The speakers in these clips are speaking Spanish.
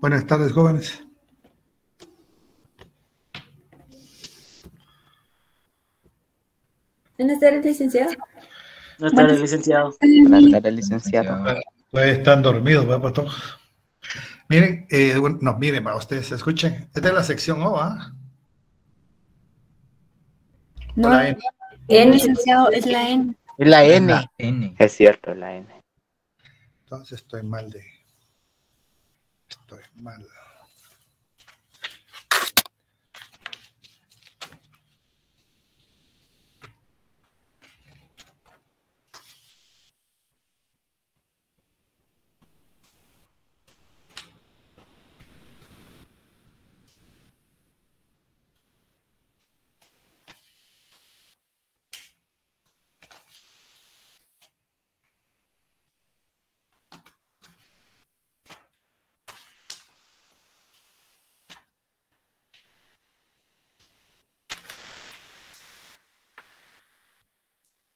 Buenas tardes, jóvenes. Buenas tardes, licenciado. Buenas tardes, licenciado. Buenas tardes, licenciado. Pues están dormidos, ¿verdad, todos? Miren, no, miren, para ustedes escuchen. Esta es la sección O, ¿ah? No, La N. licenciado, es la N. Es la N. La N. Es cierto, la N. Entonces estoy mal.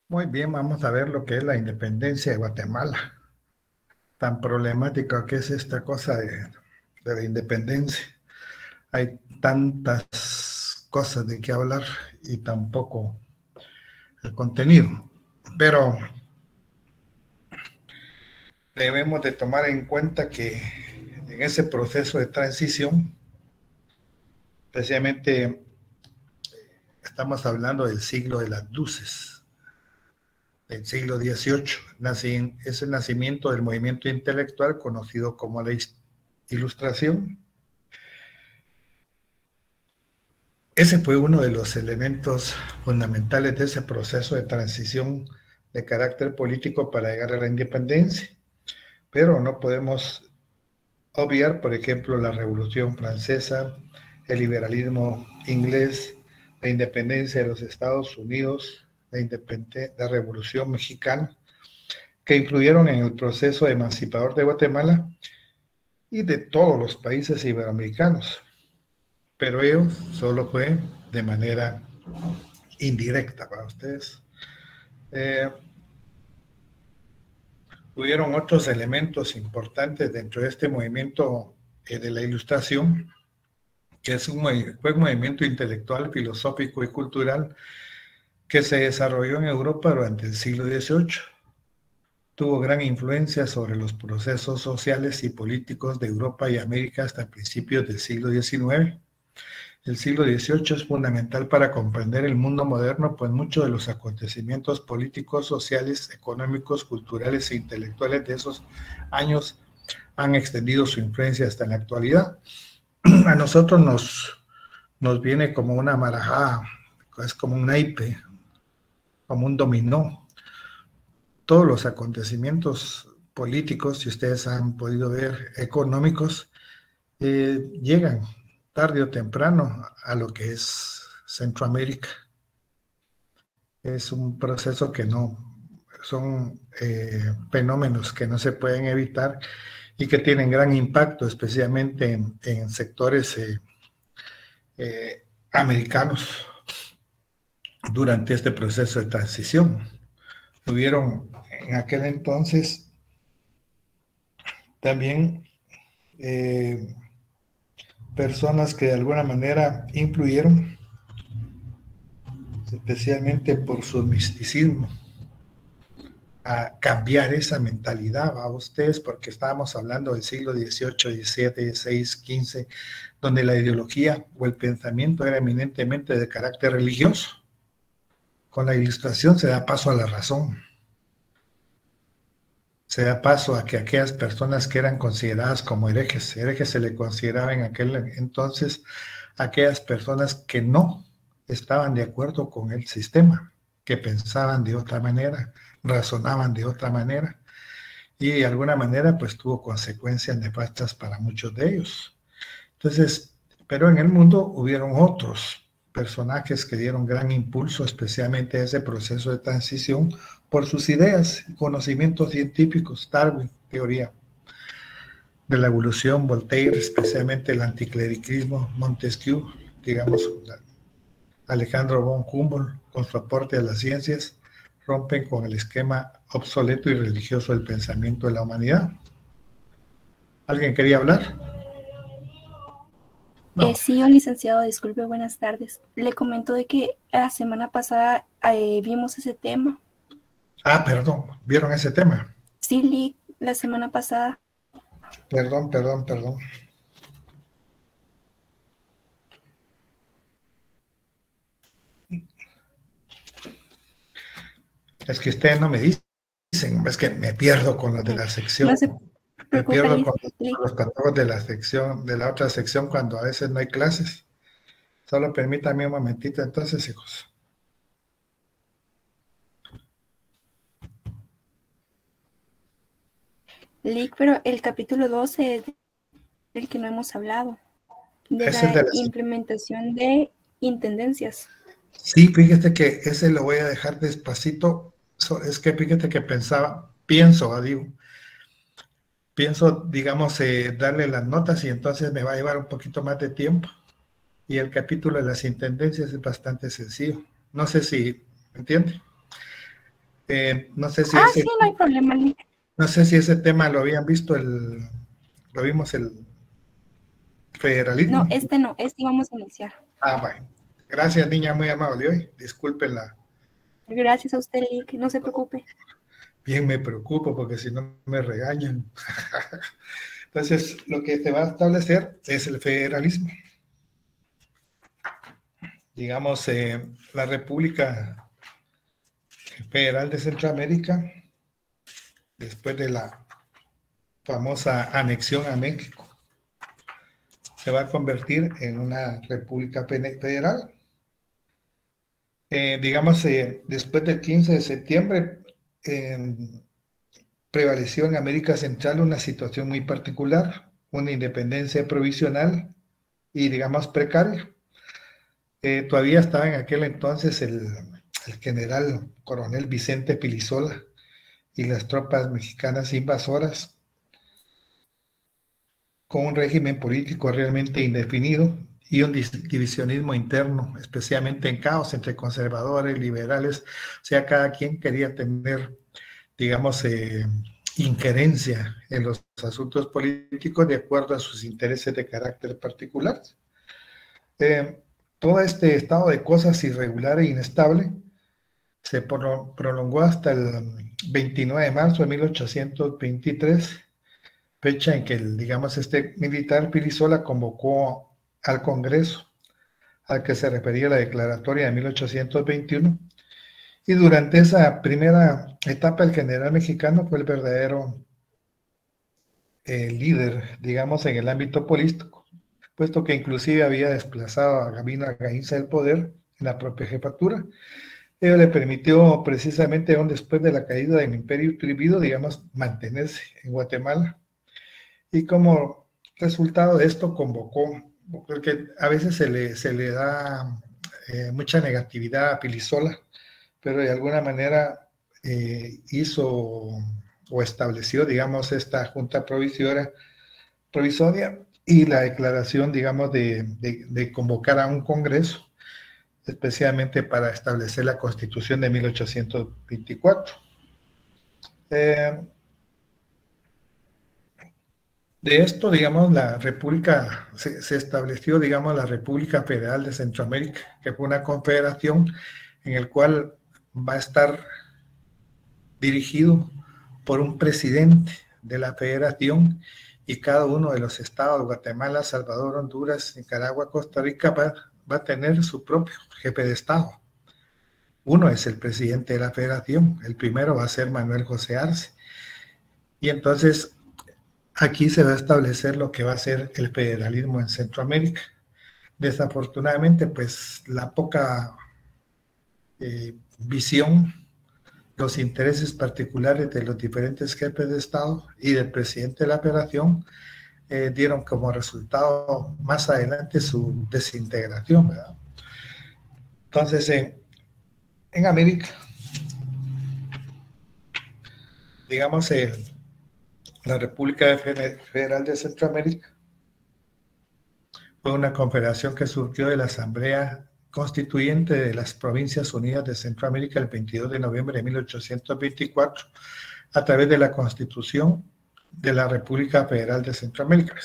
Muy bien, vamos a ver lo que es la independencia de Guatemala. Tan problemática que es esta cosa de la independencia. Hay tantas cosas de qué hablar y tampoco el contenido. Pero debemos de tomar en cuenta que en ese proceso de transición, especialmente estamos hablando del siglo de las luces, del siglo XVIII, es el nacimiento del movimiento intelectual conocido como la Ilustración. Ese fue uno de los elementos fundamentales de ese proceso de transición de carácter político para llegar a la independencia. Pero no podemos obviar, por ejemplo, la Revolución Francesa, el liberalismo inglés, la independencia de los Estados Unidos, la Revolución Mexicana, que influyeron en el proceso emancipador de Guatemala y de todos los países iberoamericanos. Pero ello solo fue de manera indirecta para ustedes. Hubieron otros elementos importantes dentro de este movimiento de la Ilustración, que fue un movimiento intelectual, filosófico y cultural que se desarrolló en Europa durante el siglo XVIII. Tuvo gran influencia sobre los procesos sociales y políticos de Europa y América hasta principios del siglo XIX. El siglo XVIII es fundamental para comprender el mundo moderno, pues muchos de los acontecimientos políticos, sociales, económicos, culturales e intelectuales de esos años han extendido su influencia hasta la actualidad. A nosotros nos viene como una marajá, es como un naipe, como un dominó. Todos los acontecimientos políticos, si ustedes han podido ver, económicos, llegan tarde o temprano a lo que es Centroamérica. Es un proceso que son fenómenos que no se pueden evitar y que tienen gran impacto, especialmente en sectores americanos durante este proceso de transición. Hubieron en aquel entonces también personas que de alguna manera influyeron, especialmente por su misticismo, a cambiar esa mentalidad a ustedes, porque estábamos hablando del siglo XVIII, XVII, XVI, XV, donde la ideología o el pensamiento era eminentemente de carácter religioso. Con la Ilustración se da paso a la razón. Se da paso a que aquellas personas que eran consideradas como herejes se le consideraba en aquel entonces aquellas personas que no estaban de acuerdo con el sistema, que pensaban de otra manera, razonaban de otra manera, y de alguna manera pues tuvo consecuencias nefastas para muchos de ellos. Entonces, pero en el mundo hubieron otros personajes que dieron gran impulso, especialmente a ese proceso de transición, por sus ideas y conocimientos científicos. Darwin, teoría de la evolución, Voltaire, especialmente el anticlericalismo, Montesquieu, digamos, Alejandro von Humboldt, con su aporte a las ciencias, rompen con el esquema obsoleto y religioso del pensamiento de la humanidad. ¿Alguien quería hablar? No. Sí, licenciado, disculpe, buenas tardes. Le comento de que la semana pasada vimos ese tema. Ah, perdón, ¿vieron ese tema? Sí, la semana pasada. Perdón. Es que ustedes no me dicen, es que me pierdo con los de la sección. No se Me preocupe, pierdo con Lick. los catálogos de la sección, de la otra sección cuando a veces no hay clases. Solo permítame un momentito entonces, hijos. Lick, pero el capítulo 12 es del que no hemos hablado, de Es el la de la... implementación de intendencias. Sí, fíjate que ese lo voy a dejar despacito. Es que fíjate que pienso, digamos, darle las notas y entonces me va a llevar un poquito más de tiempo. Y el capítulo de las intendencias es bastante sencillo. No sé si, ¿me entiende? No sé si Sí, no hay problema, Lick. no sé si ese tema lo habían visto, lo vimos el federalismo. No, este vamos a iniciar. Bueno. Gracias, niña, muy amable hoy. Discúlpenla. Gracias a usted, Lick, no se preocupe. Bien, me preocupo porque si no me regañan. Entonces, lo que se va a establecer es el federalismo. Digamos, la República Federal de Centroamérica, después de la famosa anexión a México, se va a convertir en una república federal. Digamos, después del 15 de septiembre, prevaleció en América Central una situación muy particular, una independencia provisional y, digamos, precaria. Todavía estaba en aquel entonces el general coronel Vicente Pilisola y las tropas mexicanas invasoras, con un régimen político realmente indefinido y un divisionismo interno, especialmente en caos entre conservadores, liberales, o sea, cada quien quería tener, digamos, injerencia en los asuntos políticos de acuerdo a sus intereses de carácter particular. Todo este estado de cosas irregular e inestable se prolongó hasta el 29 de marzo de 1823, fecha en que, digamos, este militar Pilisola convocó al Congreso, al que se refería la declaratoria de 1821, y durante esa primera etapa el general mexicano fue el verdadero líder, digamos, en el ámbito político, puesto que inclusive había desplazado a Gabino Gainza del poder en la propia jefatura. Ello le permitió precisamente aún después de la caída del Imperio Prohibido, digamos, mantenerse en Guatemala. Y como resultado de esto convocó, porque a veces se le da mucha negatividad a Pilisola, pero de alguna manera hizo o estableció, digamos, esta junta provisoria y la declaración, digamos, de convocar a un congreso, especialmente para establecer la Constitución de 1824. De esto, digamos, la República, se estableció, digamos, la República Federal de Centroamérica, que fue una confederación en el cual va a estar dirigido por un presidente de la federación y cada uno de los estados, Guatemala, Salvador, Honduras, Nicaragua, Costa Rica, va a tener su propio jefe de estado. Uno es el presidente de la federación, el primero va a ser Manuel José Arce. Y entonces aquí se va a establecer lo que va a ser el federalismo en Centroamérica. Desafortunadamente, pues la poca visión, los intereses particulares de los diferentes jefes de Estado y del presidente de la federación dieron como resultado más adelante su desintegración, ¿verdad? Entonces, en América, digamos, la República Federal de Centroamérica fue una confederación que surgió de la Asamblea Constituyente de las Provincias Unidas de Centroamérica el 22 de noviembre de 1824 a través de la Constitución de la República Federal de Centroamérica.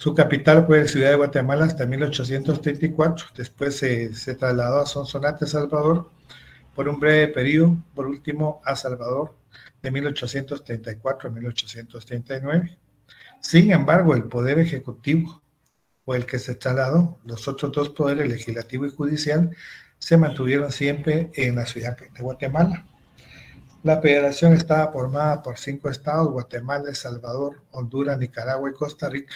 Su capital fue la ciudad de Guatemala hasta 1834. Después se trasladó a Sonsonate, Salvador, por un breve periodo, por último a Salvador de 1834 a 1839. Sin embargo, el poder ejecutivo o el que se trasladó, los otros dos poderes, legislativo y judicial, se mantuvieron siempre en la ciudad de Guatemala. La federación estaba formada por 5 estados: Guatemala, El Salvador, Honduras, Nicaragua y Costa Rica.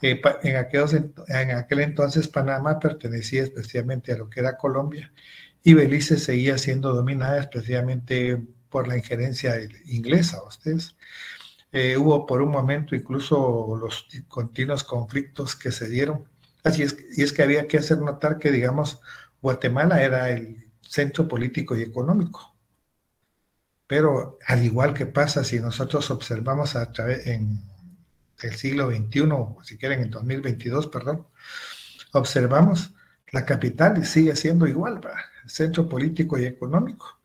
En aquel entonces Panamá pertenecía especialmente a lo que era Colombia, y Belice seguía siendo dominada especialmente por la injerencia inglesa. Ustedes hubo por un momento incluso los continuos conflictos que se dieron. Y es que había que hacer notar que, digamos, Guatemala era el centro político y económico. Pero al igual que pasa si nosotros observamos en el siglo XXI, o si quieren en 2022, perdón, observamos la capital sigue siendo igual, ¿verdad? Centro político y económico.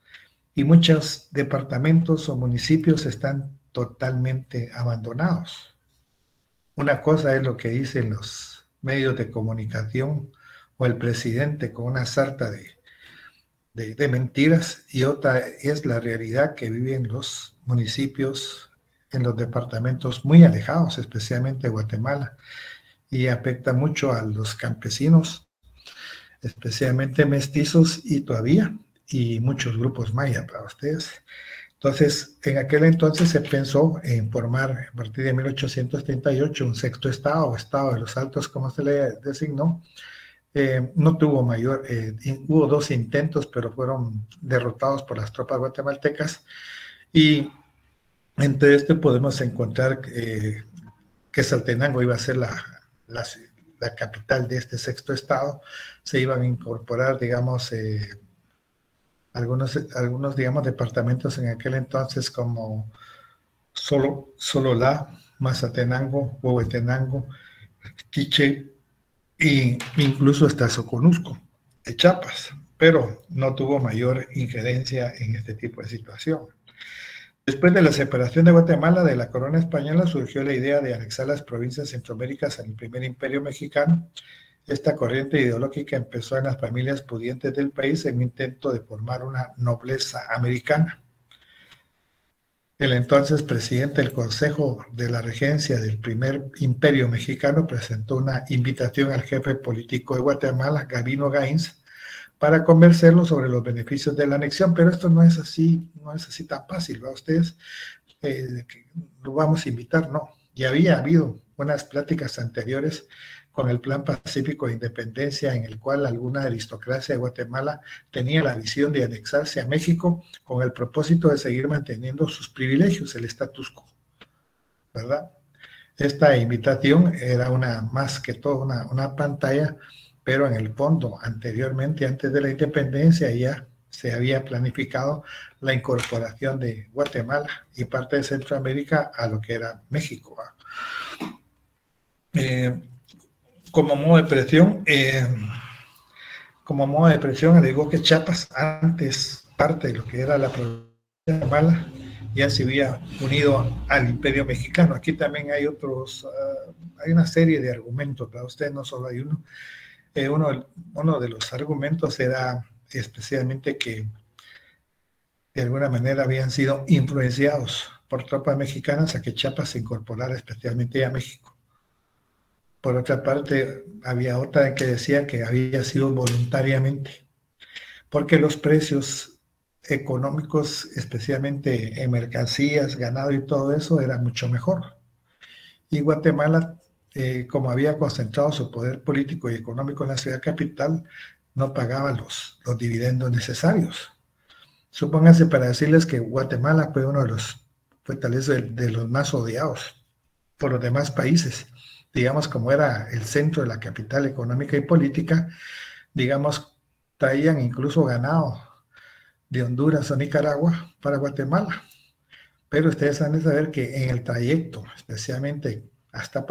Y muchos departamentos o municipios están totalmente abandonados. Una cosa es lo que dicen los medios de comunicación o el presidente con una sarta de mentiras, y otra es la realidad que viven los municipios en los departamentos muy alejados, especialmente Guatemala, y afecta mucho a los campesinos, especialmente mestizos y muchos grupos maya para ustedes. Entonces, en aquel entonces se pensó en formar, a partir de 1838, un 6º estado, o estado de los Altos, como se le designó. No tuvo hubo 2 intentos, pero fueron derrotados por las tropas guatemaltecas, y entre podemos encontrar que Saltenango iba a ser la capital de este 6º estado. Se iban a incorporar, digamos, algunos, digamos, departamentos en aquel entonces como Sololá, Mazatenango, Huehuetenango, Quiché, e incluso hasta Soconusco, de Chiapas, pero no tuvo mayor injerencia en este tipo de situación. Después de la separación de Guatemala de la corona española, surgió la idea de anexar las provincias centroaméricas al primer imperio mexicano. Esta corriente ideológica empezó en las familias pudientes del país en un intento de formar una nobleza americana. El entonces presidente del Consejo de la Regencia del primer imperio mexicano presentó una invitación al jefe político de Guatemala, Gabino Gainz, para convencerlo sobre los beneficios de la anexión. Pero esto no es así tan fácil, ¿verdad? Ustedes lo vamos a invitar, no. Ya había habido unas pláticas anteriores con el Plan Pacífico de Independencia, en el cual alguna aristocracia de Guatemala tenía la visión de anexarse a México con el propósito de seguir manteniendo sus privilegios, el status quo, ¿verdad? Esta invitación era más que todo una pantalla, pero en el fondo, anteriormente, antes de la independencia, ya se había planificado la incorporación de Guatemala y parte de Centroamérica a lo que era México. Como modo de presión, alegó que Chiapas, antes parte de lo que era la provincia de Guatemala, ya se había unido al imperio mexicano. Aquí también hay hay una serie de argumentos, para ustedes no solo hay uno. Uno de los argumentos era especialmente que de alguna manera habían sido influenciados por tropas mexicanas a que Chiapas se incorporara especialmente a México. Por otra parte, había otra que decía que había sido voluntariamente, porque los precios económicos, especialmente en mercancías, ganado y todo eso, era mucho mejor. Y Guatemala, como había concentrado su poder político y económico en la ciudad capital, no pagaba los dividendos necesarios. Supónganse, para decirles que Guatemala fue tal vez de los más odiados por los demás países. Digamos, como era el centro de la capital económica y política, digamos, traían incluso ganado de Honduras o Nicaragua para Guatemala. Pero ustedes han de saber que en el trayecto, especialmente hasta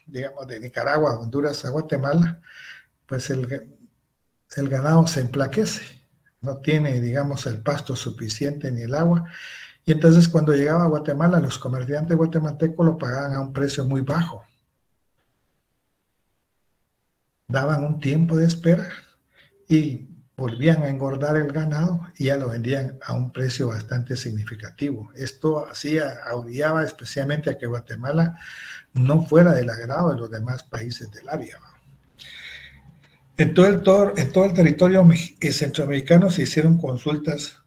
digamos, de Nicaragua a Honduras a Guatemala, pues el ganado se emplaquece, no tiene, digamos, el pasto suficiente ni el agua, y entonces cuando llegaba a Guatemala, los comerciantes guatemaltecos lo pagaban a un precio muy bajo. daban un tiempo de espera y volvían a engordar el ganado y ya lo vendían a un precio bastante significativo. Esto hacía, orillaba especialmente a que Guatemala no fuera del agrado de los demás países del área. En todo el territorio centroamericano se hicieron consultas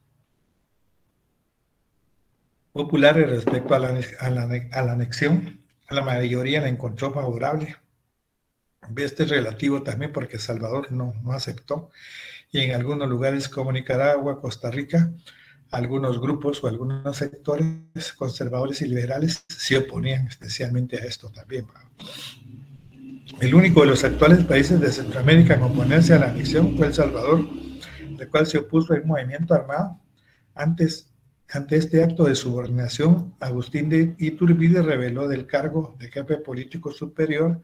populares respecto a la anexión. La mayoría la encontró favorable. Este es relativo también porque Salvador no aceptó. Y en algunos lugares como Nicaragua, Costa Rica, algunos grupos o algunos sectores conservadores y liberales se oponían especialmente a esto también. El único de los actuales países de Centroamérica en oponerse a la anexión fue El Salvador, el cual se opuso a un movimiento armado. Ante este acto de subordinación, Agustín de Iturbide reveló del cargo de jefe político superior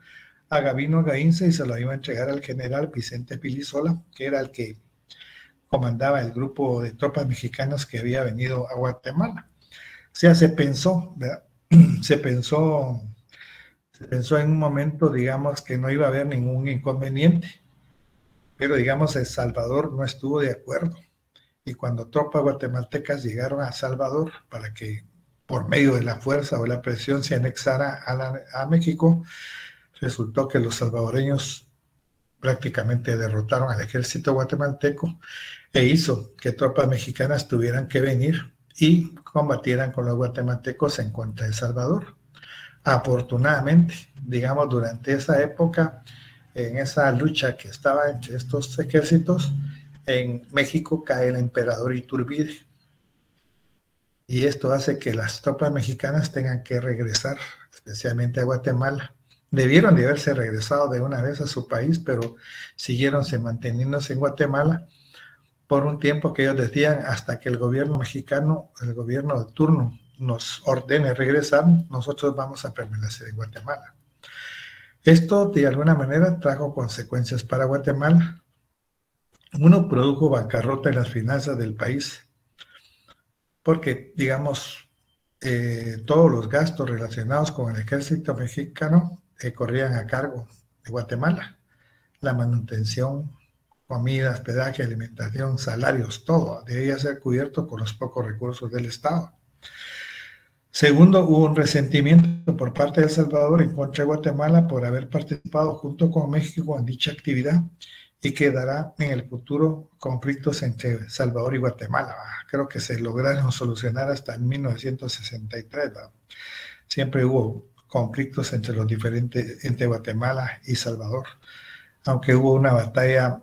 a Gabino Gainza y se lo iba a entregar al general Vicente Pilisola, que era el que comandaba el grupo de tropas mexicanas que había venido a Guatemala. O sea, se pensó en un momento, digamos, que no iba a haber ningún inconveniente, pero digamos, El Salvador no estuvo de acuerdo. Y cuando tropas guatemaltecas llegaron a Salvador para que por medio de la fuerza o la presión se anexara a México, resultó que los salvadoreños prácticamente derrotaron al ejército guatemalteco e hizo que tropas mexicanas tuvieran que venir y combatieran con los guatemaltecos en contra de El Salvador. Afortunadamente, digamos, durante esa época, en esa lucha que estaba entre estos ejércitos, en México cae el emperador Iturbide. Y esto hace que las tropas mexicanas tengan que regresar, especialmente a Guatemala. Debieron de haberse regresado de una vez a su país, pero siguieron manteniéndose en Guatemala por un tiempo que ellos decían hasta que el gobierno mexicano, el gobierno de turno, nos ordene regresar, nosotros vamos a permanecer en Guatemala. Esto de alguna manera trajo consecuencias para Guatemala. Uno, produjo bancarrota en las finanzas del país, porque, digamos, todos los gastos relacionados con el ejército mexicano corrían a cargo de Guatemala. La manutención, comida, hospedaje, alimentación, salarios, todo debía ser cubierto con los pocos recursos del Estado. Segundo, hubo un resentimiento por parte de El Salvador en contra de Guatemala por haber participado junto con México en dicha actividad y que dará en el futuro conflictos entre Salvador y Guatemala. Creo que se lograron solucionar hasta en 1963. Siempre hubo conflictos entre Guatemala y Salvador, aunque hubo una batalla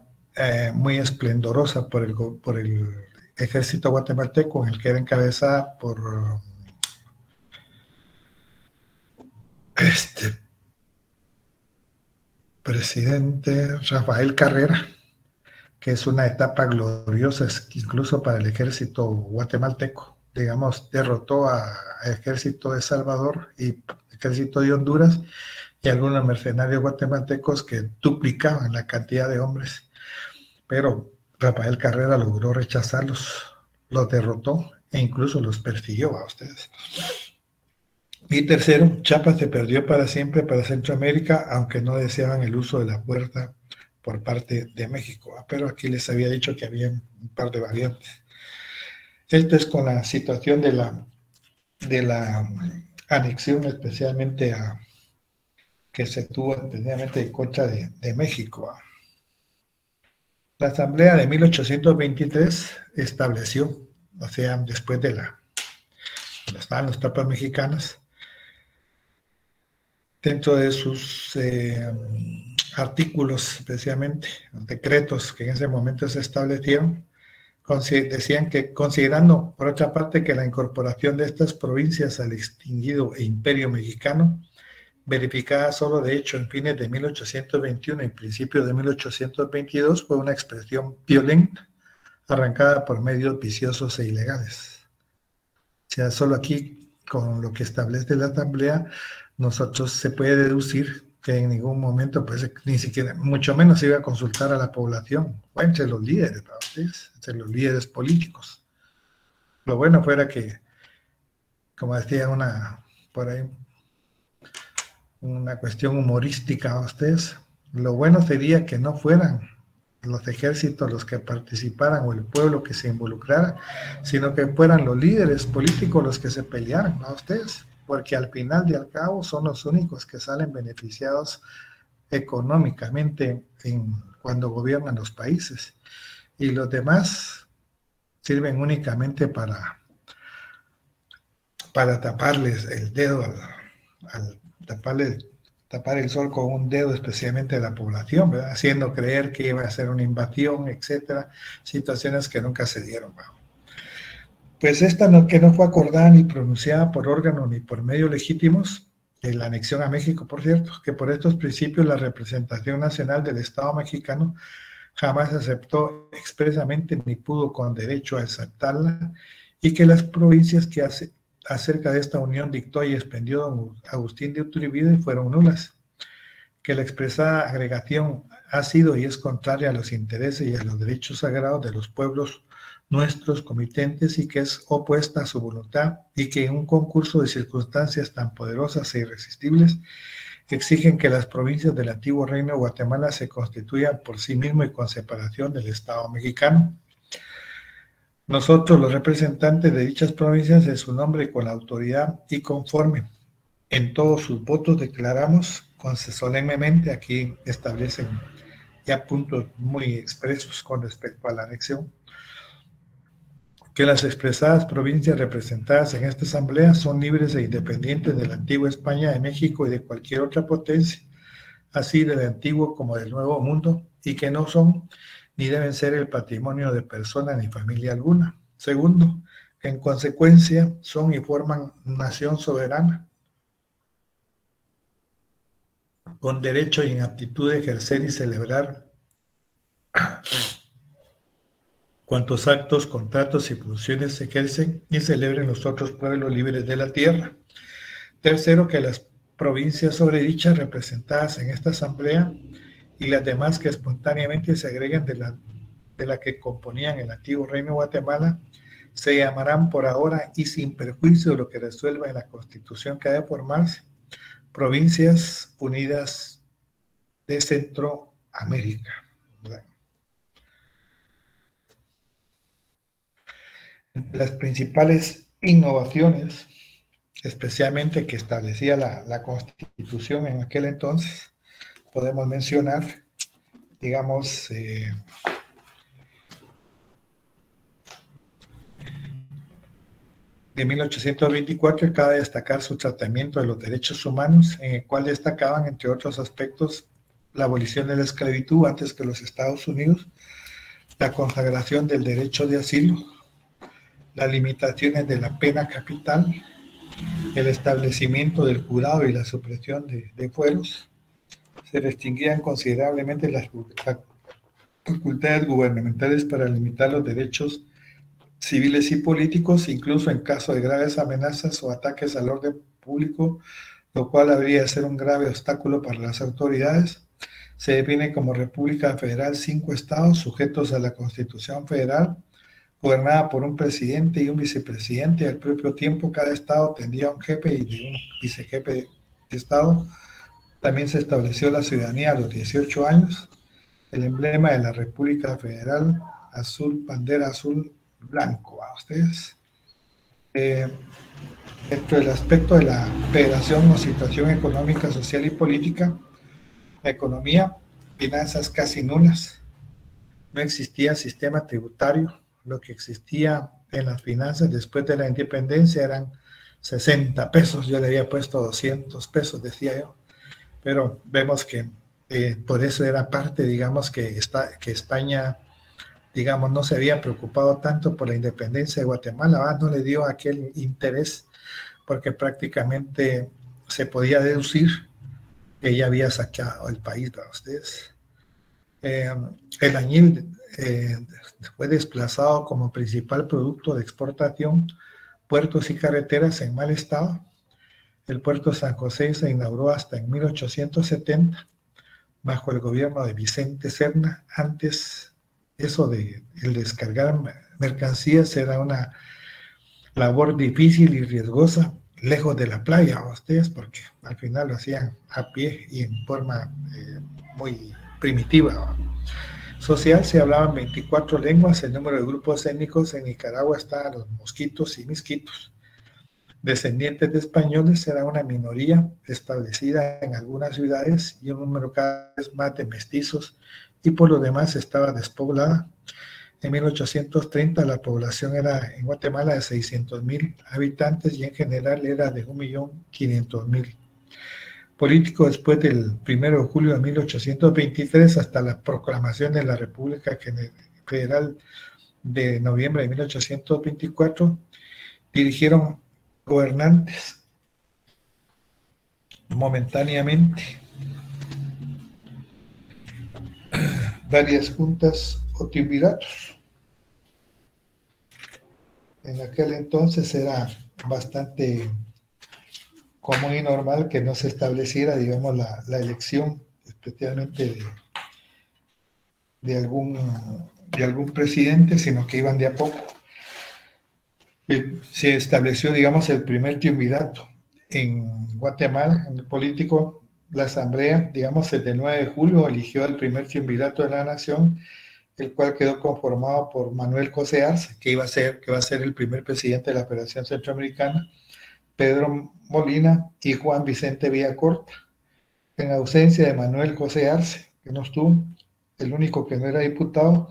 muy esplendorosa por el ejército guatemalteco, en el que era encabezada por presidente Rafael Carrera, que es una etapa gloriosa incluso para el ejército guatemalteco. Digamos, derrotó al ejército de Salvador y ejército de Honduras y algunos mercenarios guatemaltecos que duplicaban la cantidad de hombres. Pero Rafael Carrera logró rechazarlos, los derrotó e incluso los persiguió a ustedes. Y tercero, Chiapas se perdió para siempre para Centroamérica, aunque no deseaban el uso de la puerta por parte de México. Pero aquí les había dicho que había un par de variantes. Esto es con la situación de la anexión, especialmente que se tuvo especialmente en contra de México. La Asamblea de 1823 estableció, o sea, después de estaban las tropas mexicanas, dentro de sus artículos, especialmente decretos que en ese momento se establecieron, decían que considerando, por otra parte, que la incorporación de estas provincias al extinguido imperio mexicano, verificada solo de hecho en fines de 1821 y principios de 1822, fue una expresión violenta, arrancada por medios viciosos e ilegales. O sea, solo aquí, con lo que establece la Asamblea, nosotros se puede deducir que en ningún momento, pues ni siquiera, mucho menos se iba a consultar a la población, o entre los líderes, entre los líderes políticos. Lo bueno fuera que, como decía por ahí, una cuestión humorística a ustedes, lo bueno sería que no fueran los ejércitos los que participaran o el pueblo que se involucrara, sino que fueran los líderes políticos los que se pelearan, ¿no? Ustedes, porque al final y al cabo son los únicos que salen beneficiados económicamente cuando gobiernan los países, y los demás sirven únicamente para taparles el dedo, al tapar el sol con un dedo, especialmente de la población, ¿verdad? Haciendo creer que iba a ser una invasión, etcétera, situaciones que nunca se dieron. Pues esta que no fue acordada ni pronunciada por órganos ni por medios legítimos, de la anexión a México, por cierto, que por estos principios la representación nacional del Estado mexicano jamás aceptó expresamente ni pudo con derecho a aceptarla, y que las provincias que acerca de esta unión dictó y expendió don Agustín de Iturbide fueron nulas, que la expresada agregación ha sido y es contraria a los intereses y a los derechos sagrados de los pueblos nuestros comitentes, y que es opuesta a su voluntad, y que en un concurso de circunstancias tan poderosas e irresistibles exigen que las provincias del antiguo Reino de Guatemala se constituyan por sí mismo y con separación del Estado mexicano. Nosotros, los representantes de dichas provincias, en su nombre y con la autoridad y conforme en todos sus votos, declaramos solemnemente, aquí establecen ya puntos muy expresos con respecto a la anexión, que las expresadas provincias representadas en esta asamblea son libres e independientes de la antigua España, de México y de cualquier otra potencia, así del antiguo como del nuevo mundo, y que no son ni deben ser el patrimonio de persona ni familia alguna. Segundo, que en consecuencia son y forman nación soberana, con derecho y en aptitud de ejercer y celebrar cuantos actos, contratos y funciones se ejercen y celebren los otros pueblos libres de la tierra. Tercero, que las provincias sobredichas representadas en esta asamblea y las demás que espontáneamente se agreguen de la que componían el antiguo Reino de Guatemala, se llamarán por ahora y sin perjuicio de lo que resuelva en la Constitución que ha de formarse, Provincias Unidas de Centroamérica. Entre las principales innovaciones, especialmente que establecía la Constitución en aquel entonces, podemos mencionar, digamos, de 1824, cabe destacar su tratamiento de los derechos humanos, en el cual destacaban, entre otros aspectos, la abolición de la esclavitud antes que los Estados Unidos, la consagración del derecho de asilo, las limitaciones de la pena capital, el establecimiento del jurado y la supresión de fueros. Se restringían considerablemente las facultades gubernamentales para limitar los derechos civiles y políticos, incluso en caso de graves amenazas o ataques al orden público, lo cual habría de ser un grave obstáculo para las autoridades. Se define como República Federal 5 estados sujetos a la Constitución Federal, gobernada por un presidente y un vicepresidente, y al propio tiempo cada estado tendría un jefe y un vicejefe de estado. También se estableció la ciudadanía a los 18 años. El emblema de la República Federal, azul, bandera azul, blanco. ¿A ustedes? Dentro del aspecto de la federación o situación económica, social y política, la economía, finanzas casi nulas. No existía sistema tributario. Lo que existía en las finanzas después de la independencia eran 60 pesos. Yo le había puesto 200 pesos, decía yo. Pero vemos que por eso era parte, digamos, que España, digamos, no se había preocupado tanto por la independencia de Guatemala, no le dio aquel interés, porque prácticamente se podía deducir que ya había saqueado el país para ustedes. El añil fue desplazado como principal producto de exportación, puertos y carreteras en mal estado. El puerto de San José se inauguró hasta en 1870, bajo el gobierno de Vicente Serna. Antes, eso de el descargar mercancías era una labor difícil y riesgosa. lejos de la playa a ustedes, porque al final lo hacían a pie y en forma muy primitiva, ¿va? Social, se hablaban 24 lenguas. El número de grupos étnicos en Nicaragua está los mosquitos y misquitos. Descendientes de españoles era una minoría establecida en algunas ciudades y un número cada vez más de mestizos, y por lo demás estaba despoblada. En 1830 la población era en Guatemala de 600,000 habitantes y en general era de 1.500.000. Político después del 1 de julio de 1823 hasta la proclamación de la República Federal de noviembre de 1824, dirigieron gobernantes momentáneamente varias juntas o triunviratos. En aquel entonces era bastante común y normal que no se estableciera, digamos, la elección, especialmente de algún presidente, sino que iban de a poco. Se estableció, digamos, el primer triunvirato en Guatemala, en el político. La asamblea, digamos, el 9 de julio eligió el primer triunvirato de la nación, el cual quedó conformado por Manuel José Arce, que va a ser el primer presidente de la Federación Centroamericana, Pedro Molina y Juan Vicente Villacorta. En ausencia de Manuel José Arce, que no estuvo, el único que no era diputado,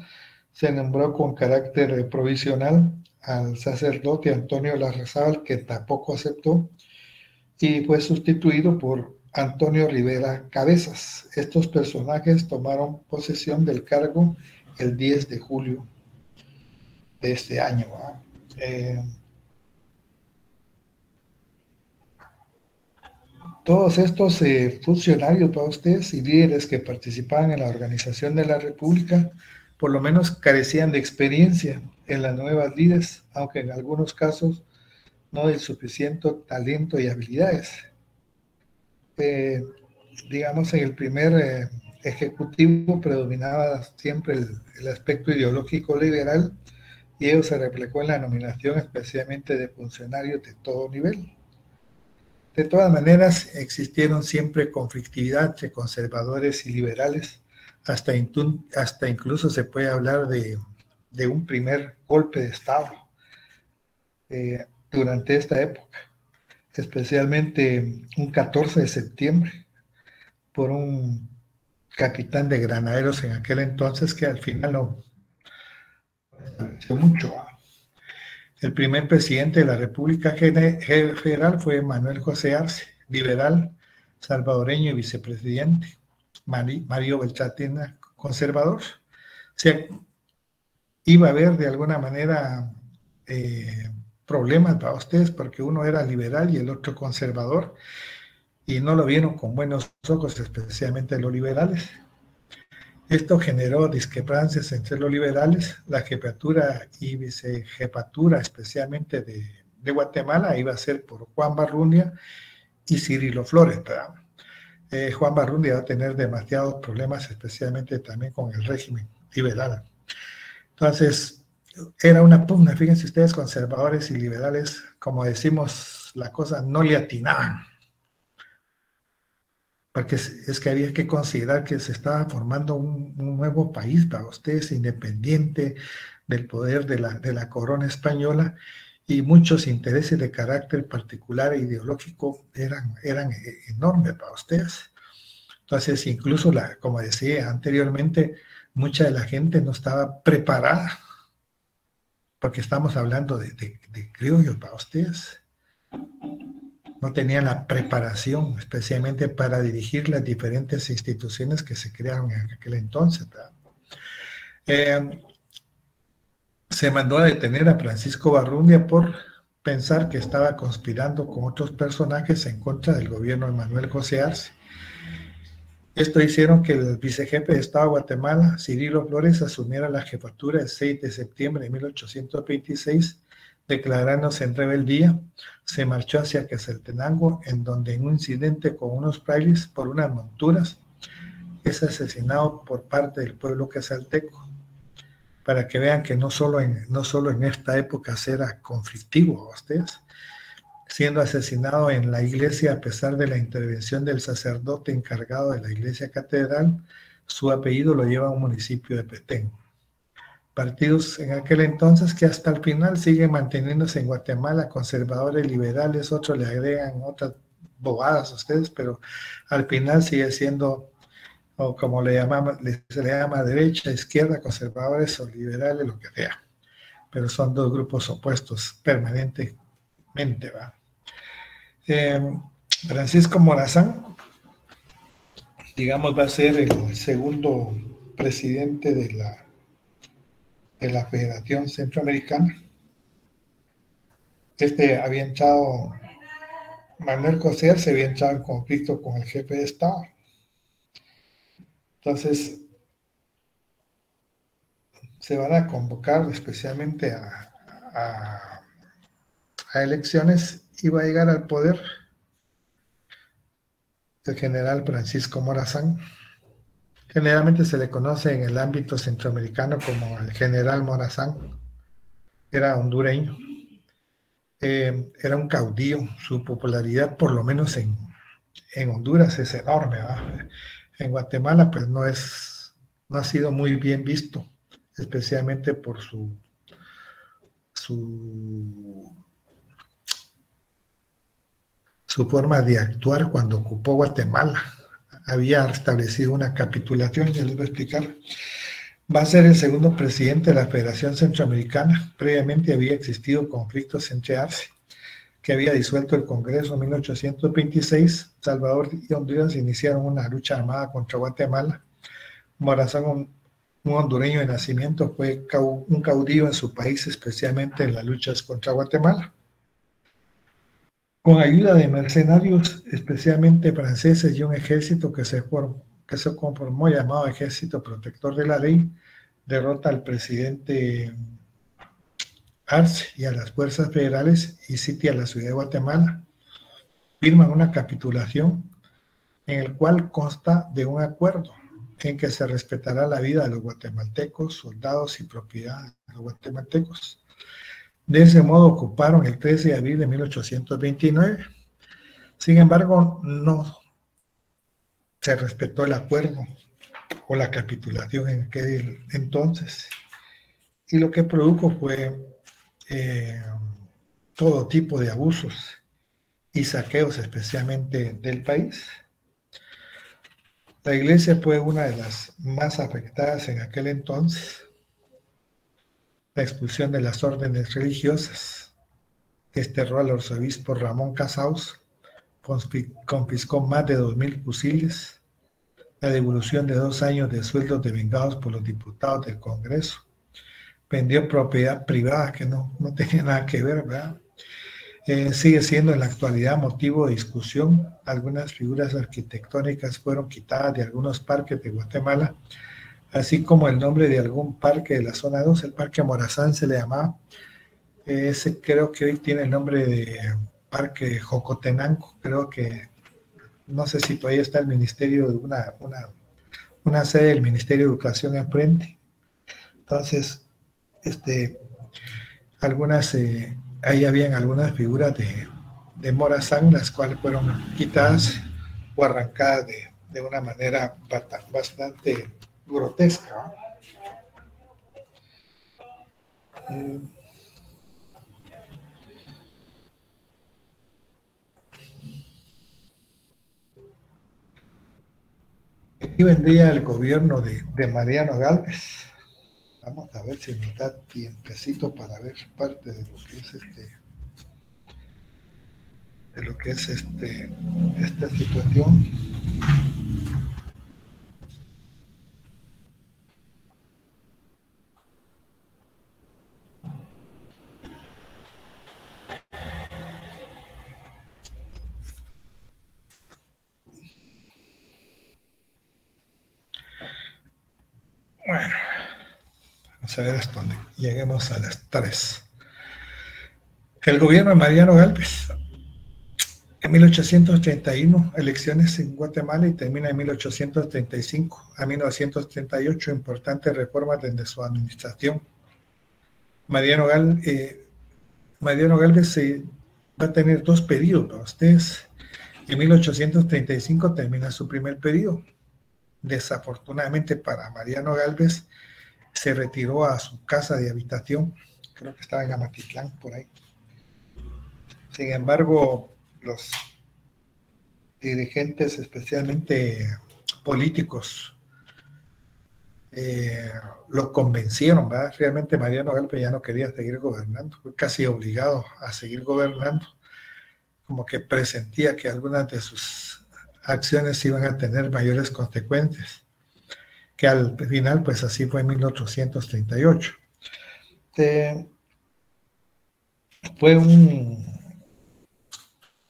se nombró con carácter provisional al sacerdote Antonio Larrazábal, que tampoco aceptó, y fue sustituido por Antonio Rivera Cabezas. Estos personajes tomaron posesión del cargo el 10 de julio de este año. Todos estos funcionarios para ustedes y líderes que participaban en la organización de la República, por lo menos carecían de experiencia en las nuevas lides, aunque en algunos casos no de suficiente talento y habilidades. Digamos, en el primer ejecutivo predominaba siempre el aspecto ideológico liberal, y ello se reflejó en la nominación especialmente de funcionarios de todo nivel. De todas maneras, existieron siempre conflictividad entre conservadores y liberales, hasta incluso se puede hablar de un primer golpe de Estado durante esta época, especialmente un 14 de septiembre, por un capitán de granaderos en aquel entonces que al final no hizo mucho. El primer presidente de la República Federal fue Manuel José Arce, liberal, salvadoreño y vicepresidente. Mario Beltratena, conservador. O sea, iba a haber de alguna manera problemas para ustedes, porque uno era liberal y el otro conservador, y no lo vieron con buenos ojos, especialmente los liberales. Esto generó discrepancias entre los liberales. La jefatura y vicejefatura, especialmente de Guatemala, iba a ser por Juan Barrundia y Cirilo Flores. Juan Barrundia va a tener demasiados problemas, especialmente también con el régimen liberal. Entonces, era una pugna. Fíjense ustedes, conservadores y liberales, como decimos, la cosa no le atinaban. Porque es que había que considerar que se estaba formando un nuevo país para ustedes, independiente del poder de la corona española, y muchos intereses de carácter particular e ideológico eran enormes para ustedes. Entonces, incluso, como decía anteriormente, mucha de la gente no estaba preparada, porque estamos hablando de criollos para ustedes. No tenían la preparación, especialmente para dirigir las diferentes instituciones que se crearon en aquel entonces. Se mandó a detener a Francisco Barrundia por pensar que estaba conspirando con otros personajes en contra del gobierno de Manuel José Arce. Esto hicieron que el vicejefe de Estado de Guatemala, Cirilo Flores, asumiera la jefatura el 6 de septiembre de 1826, declarándose en rebeldía. Se marchó hacia Quetzaltenango, en donde en un incidente con unos frailes por unas monturas es asesinado por parte del pueblo quetzalteco, para que vean que no solo en esta época era conflictivo a ustedes. siendo asesinado en la iglesia a pesar de la intervención del sacerdote encargado de la iglesia catedral. Su apellido lo lleva a un municipio de Petén. Partidos en aquel entonces que hasta el final siguen manteniéndose en Guatemala, conservadores, liberales, otros le agregan otras bobadas a ustedes, pero al final sigue siendo, o como se le llama derecha, izquierda, conservadores o liberales, lo que sea. Pero son dos grupos opuestos permanentemente, ¿va? Francisco Morazán, digamos, va a ser el segundo presidente de la Federación Centroamericana. Había entrado, Manuel Coser se había entrado en conflicto con el jefe de Estado. Entonces, se van a convocar especialmente a elecciones y va a llegar al poder el general Francisco Morazán. Generalmente se le conoce en el ámbito centroamericano como el general Morazán. Era hondureño. Era un caudillo. Su popularidad, por lo menos en Honduras, es enorme, ¿verdad? En Guatemala, pues no ha sido muy bien visto, especialmente por su forma de actuar cuando ocupó Guatemala. Había establecido una capitulación, ya les voy a explicar. Va a ser el segundo presidente de la Federación Centroamericana. Previamente había existido conflictos entre Arce, que había disuelto el Congreso en 1826. Salvador y Honduras iniciaron una lucha armada contra Guatemala. Morazán, un hondureño de nacimiento, fue un caudillo en su país, especialmente en las luchas contra Guatemala. Con ayuda de mercenarios, especialmente franceses, y un ejército que se conformó llamado Ejército Protector de la Ley, derrota al presidente Arce y a las fuerzas federales y sitia la ciudad de Guatemala. Firman una capitulación en el cual consta de un acuerdo en que se respetará la vida de los guatemaltecos, soldados y propiedad de los guatemaltecos. De ese modo ocuparon el 13 de abril de 1829. Sin embargo, no se respetó el acuerdo o la capitulación en aquel entonces. Y lo que produjo fue todo tipo de abusos y saqueos, especialmente del país. La iglesia fue una de las más afectadas en aquel entonces. La expulsión de las órdenes religiosas, desterró al arzobispo Ramón Casaus, confiscó más de 2,000 fusiles, la devolución de 2 años de sueldos devengados por los diputados del Congreso, vendió propiedad privada que no tenía nada que ver, ¿verdad? Sigue siendo en la actualidad motivo de discusión. Algunas figuras arquitectónicas fueron quitadas de algunos parques de Guatemala, así como el nombre de algún parque de la zona 2, el Parque Morazán se le llamaba. Ese creo que hoy tiene el nombre de Parque Jocotenango. Creo que, no sé si todavía está el ministerio de una sede del Ministerio de Educación enfrente. Entonces, ahí habían algunas figuras de Morazán, las cuales fueron quitadas o arrancadas de una manera bastante grotesca. Aquí vendría el gobierno de Mariano Gálvez. Vamos a ver si nos da tiempecito para ver parte de lo que es esta situación. Bueno, vamos a ver hasta dónde lleguemos a las 3. El gobierno de Mariano Gálvez, en 1831, elecciones en Guatemala, y termina en 1835 a 1938, importantes reformas desde su administración. Mariano Gálvez va a tener 2 periodos. Ustedes, en 1835 termina su primer periodo. Desafortunadamente para Mariano Gálvez, se retiró a su casa de habitación, creo que estaba en Amatitlán, por ahí. Sin embargo, los dirigentes, especialmente políticos, lo convencieron, ¿verdad? Realmente Mariano Gálvez ya no quería seguir gobernando, fue casi obligado a seguir gobernando, como que presentía que algunas de sus acciones iban a tener mayores consecuencias, que al final pues así fue en 1838. Fue un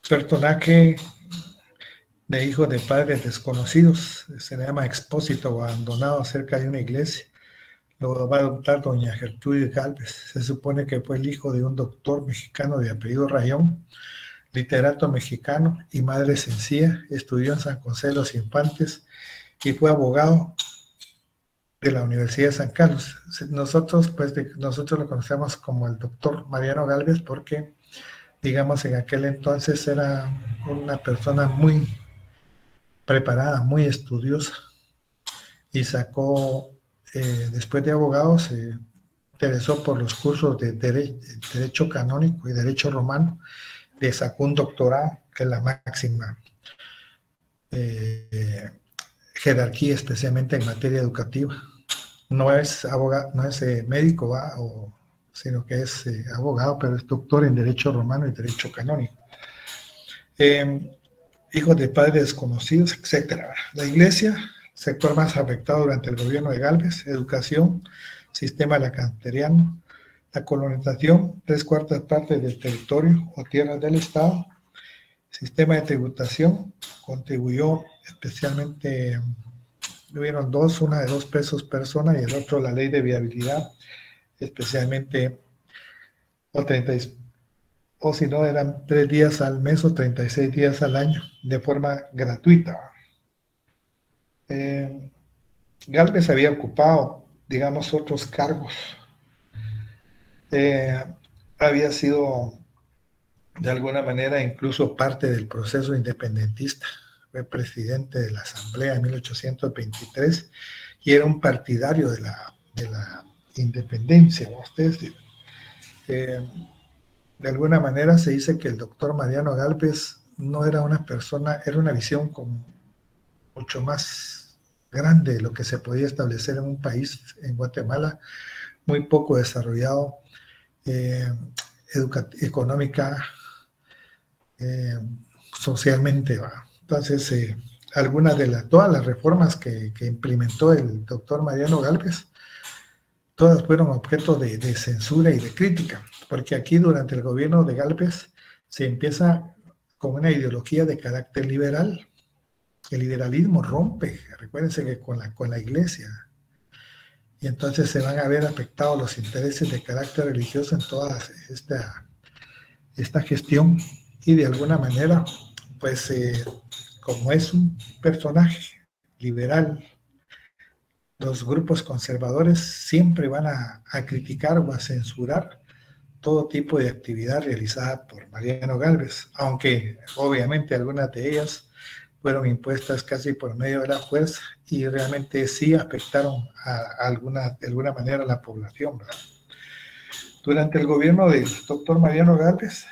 personaje de hijo de padres desconocidos, se le llama Expósito, abandonado cerca de una iglesia. Lo va a adoptar doña Gertrudis Gálvez. Se supone que fue el hijo de un doctor mexicano de apellido Rayón, literato mexicano y madre sencilla. Estudió en San José de los Infantes y fue abogado de la Universidad de San Carlos. Nosotros lo conocemos como el doctor Mariano Gálvez porque, digamos, en aquel entonces era una persona muy preparada, muy estudiosa, y sacó, después de abogado, se interesó por los cursos de Derecho Canónico y Derecho Romano, le sacó un doctorado, que es la máxima jerarquía, especialmente en materia educativa. No es abogado, no es médico, sino que es abogado, pero es doctor en Derecho Romano y Derecho Canónico. Hijos de padres desconocidos, etc. La iglesia, sector más afectado durante el gobierno de Gálvez, educación, sistema lacanteriano, la colonización, 3/4 partes del territorio o tierras del Estado, sistema de tributación, contribuyó especialmente, hubieron dos, una de 2 pesos persona y el otro la ley de viabilidad, especialmente, o si no, eran 3 días al mes o 36 días al año, de forma gratuita. Gálvez había ocupado, digamos, otros cargos. Había sido, de alguna manera, incluso parte del proceso independentista. Fue presidente de la Asamblea en 1823 y era un partidario de la independencia. Ustedes, de alguna manera se dice que el doctor Mariano Gálvez no era una persona, era una visión mucho más grande de lo que se podía establecer en un país, en Guatemala, muy poco desarrollado, económica, socialmente. Entonces, todas las reformas que implementó el doctor Mariano Gálvez, todas fueron objeto de censura y de crítica, porque aquí durante el gobierno de Gálvez se empieza con una ideología de carácter liberal. El liberalismo rompe, recuérdense que con la iglesia, y entonces se van a ver afectados los intereses de carácter religioso en toda esta gestión, y de alguna manera, pues como es un personaje liberal, los grupos conservadores siempre van a criticar o a censurar todo tipo de actividad realizada por Mariano Gálvez, aunque obviamente algunas de ellas fueron impuestas casi por medio de la fuerza y realmente sí afectaron de alguna manera a la población, ¿verdad? Durante el gobierno del doctor Mariano Gálvez,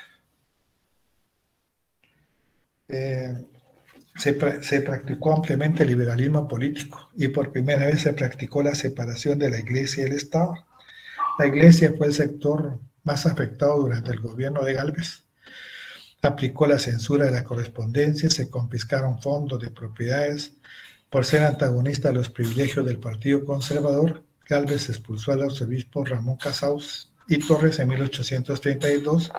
se practicó ampliamente el liberalismo político y por primera vez se practicó la separación de la iglesia y el Estado. La iglesia fue el sector más afectado durante el gobierno de Gálvez. Aplicó la censura de la correspondencia, se confiscaron fondos de propiedades. Por ser antagonista a los privilegios del Partido Conservador, Gálvez expulsó al arzobispo Ramón Casaus y Torres en 1832,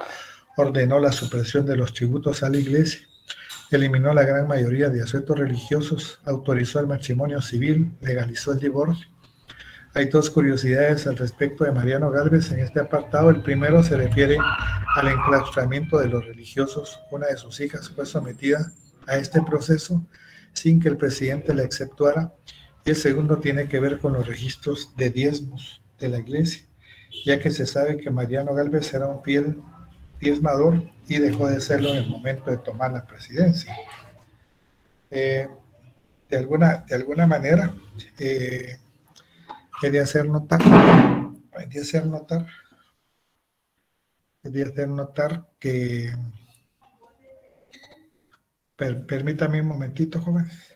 ordenó la supresión de los tributos a la iglesia, eliminó la gran mayoría de asuetos religiosos, autorizó el matrimonio civil, legalizó el divorcio. Hay 2 curiosidades al respecto de Mariano Gálvez en este apartado. El primero se refiere al enclaustramiento de los religiosos. Una de sus hijas fue sometida a este proceso sin que el presidente la exceptuara. Y el segundo tiene que ver con los registros de diezmos de la iglesia, ya que se sabe que Mariano Gálvez era un fiel diezmador y dejó de serlo en el momento de tomar la presidencia. De alguna manera, quería hacer notar que, permítame un momentito, jóvenes.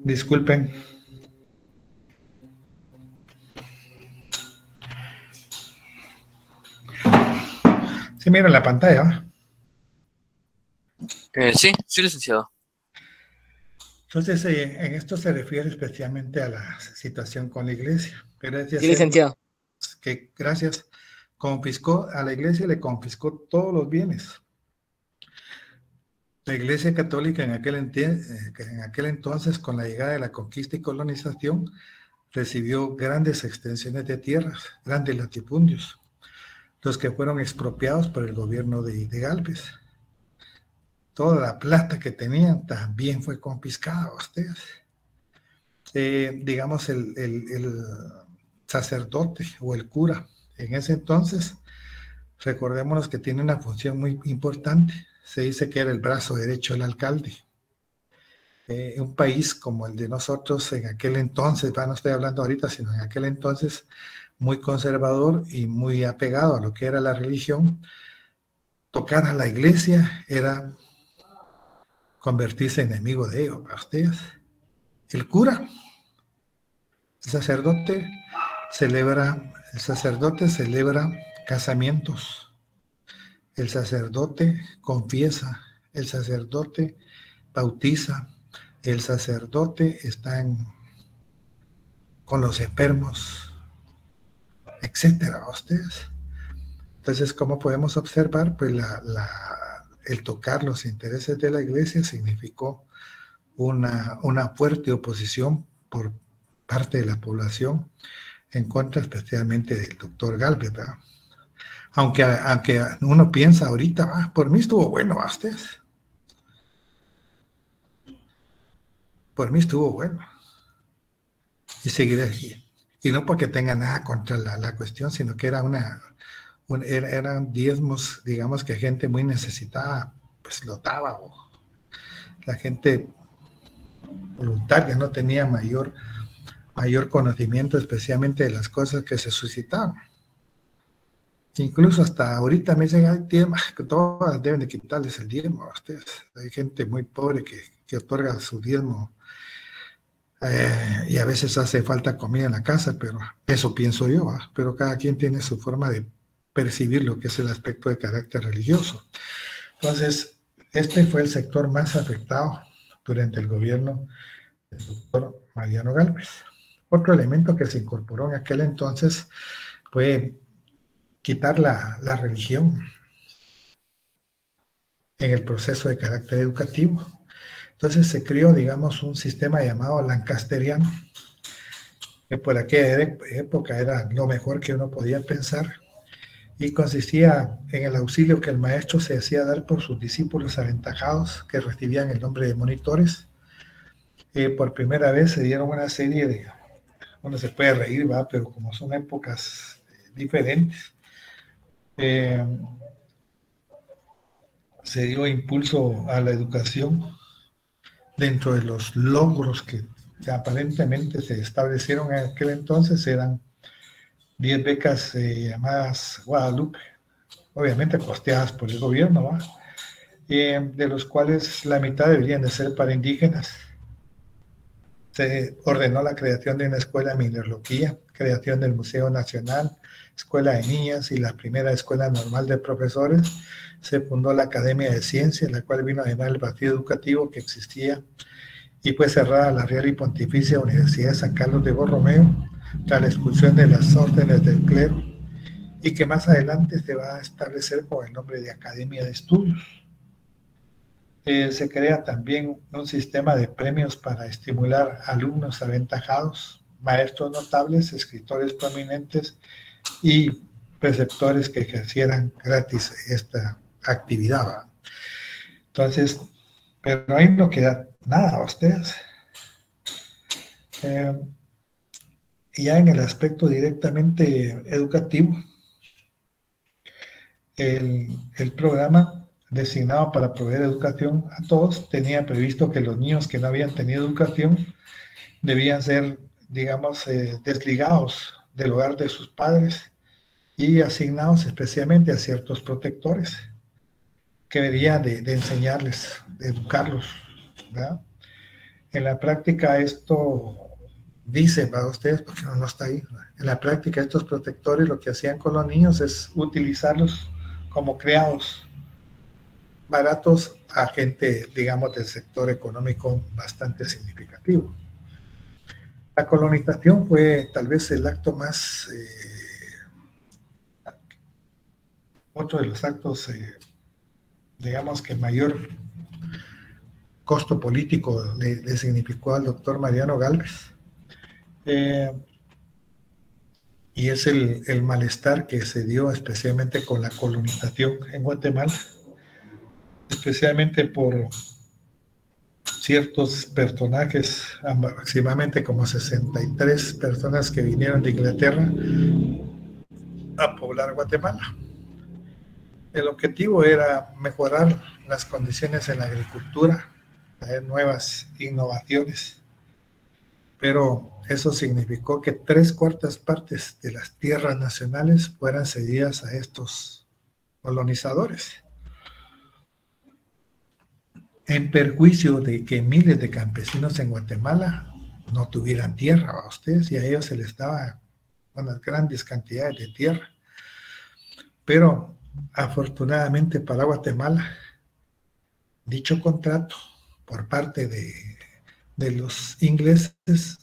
Disculpen. ¿Sí miran la pantalla? Sí, licenciado. Entonces, en esto se refiere especialmente a la situación con la iglesia. Gracias, Sí, licenciado. que gracias, confiscó a la iglesia, le confiscó todos los bienes. La Iglesia Católica en aquel entonces, con la llegada de la conquista y colonización, recibió grandes extensiones de tierras, grandes latifundios, los que fueron expropiados por el gobierno de Gálvez. Toda la plata que tenían también fue confiscada a ustedes. Digamos, el sacerdote o el cura, en ese entonces, recordémonos que tiene una función muy importante. Se dice que era el brazo derecho del alcalde. Un país como el de nosotros en aquel entonces, no estoy hablando ahorita, sino en aquel entonces, muy conservador y muy apegado a lo que era la religión, tocar a la iglesia era convertirse en enemigo de ellos, para ustedes. El cura, el sacerdote celebra casamientos, el sacerdote confiesa, el sacerdote bautiza, el sacerdote está con los enfermos, etcétera, ustedes. Entonces, como podemos observar, pues el tocar los intereses de la iglesia significó una fuerte oposición por parte de la población en contra especialmente del doctor Gálvez, ¿verdad? Aunque uno piensa ahorita, por mí estuvo bueno, ustedes. Por mí estuvo bueno. Y seguiré aquí. Y no porque tenga nada contra la cuestión, sino que eran diezmos, digamos, que gente muy necesitada, pues lo daba. La gente voluntaria no tenía mayor conocimiento, especialmente de las cosas que se suscitaban. Incluso hasta ahorita me dicen, que todas deben de quitarles el diezmo a ustedes. Hay gente muy pobre que otorga su diezmo y a veces hace falta comida en la casa, pero eso pienso yo, ¿va? Pero cada quien tiene su forma de percibir lo que es el aspecto de carácter religioso. Entonces, este fue el sector más afectado durante el gobierno del doctor Mariano Gálvez. Otro elemento que se incorporó en aquel entonces fue quitar la religión en el proceso de carácter educativo. Entonces se creó, digamos, un sistema llamado lancasteriano, que por aquella época era lo mejor que uno podía pensar, y consistía en el auxilio que el maestro se hacía dar por sus discípulos aventajados, que recibían el nombre de monitores. Por primera vez se dieron una serie de, uno se puede reír, ¿va? Pero como son épocas diferentes, se dio impulso a la educación. Dentro de los logros que aparentemente se establecieron en aquel entonces eran 10 becas llamadas Guadalupe, obviamente costeadas por el gobierno, ¿va? De los cuales la mitad deberían de ser para indígenas. Se ordenó la creación de una escuela de mineralogía, creación del Museo Nacional, escuela de niñas y la primera escuela normal de profesores. Se fundó la Academia de Ciencias, la cual vino a llenar el vacío educativo que existía, y fue cerrada la Real y Pontificia Universidad de San Carlos de Borromeo tras la expulsión de las órdenes del clero, y que más adelante se va a establecer con el nombre de Academia de Estudios. Se crea también un sistema de premios para estimular alumnos aventajados, maestros notables, escritores prominentes y preceptores que ejercieran gratis esta actividad, ¿va? Entonces, pero ahí no queda nada a ustedes. Ya en el aspecto directamente educativo, el programa designado para proveer educación a todos tenía previsto que los niños que no habían tenido educación debían ser, digamos, desligados del hogar de sus padres y asignados especialmente a ciertos protectores que deberían de enseñarles, de educarlos, ¿verdad? En la práctica esto dice para ustedes, porque no está ahí, ¿verdad? En la práctica estos protectores lo que hacían con los niños es utilizarlos como criados baratos a gente, digamos, del sector económico bastante significativo. La colonización fue tal vez el acto más, otro de los actos, digamos, que mayor costo político le significó al doctor Mariano Gálvez. Y es el malestar que se dio especialmente con la colonización en Guatemala, especialmente por ciertos personajes, aproximadamente como 63 personas que vinieron de Inglaterra a poblar Guatemala. El objetivo era mejorar las condiciones en la agricultura, traer nuevas innovaciones, pero eso significó que 3/4 partes de las tierras nacionales fueran cedidas a estos colonizadores, en perjuicio de que miles de campesinos en Guatemala no tuvieran tierra a ustedes, y a ellos se les daba unas grandes cantidades de tierra. Pero afortunadamente para Guatemala, dicho contrato por parte de los ingleses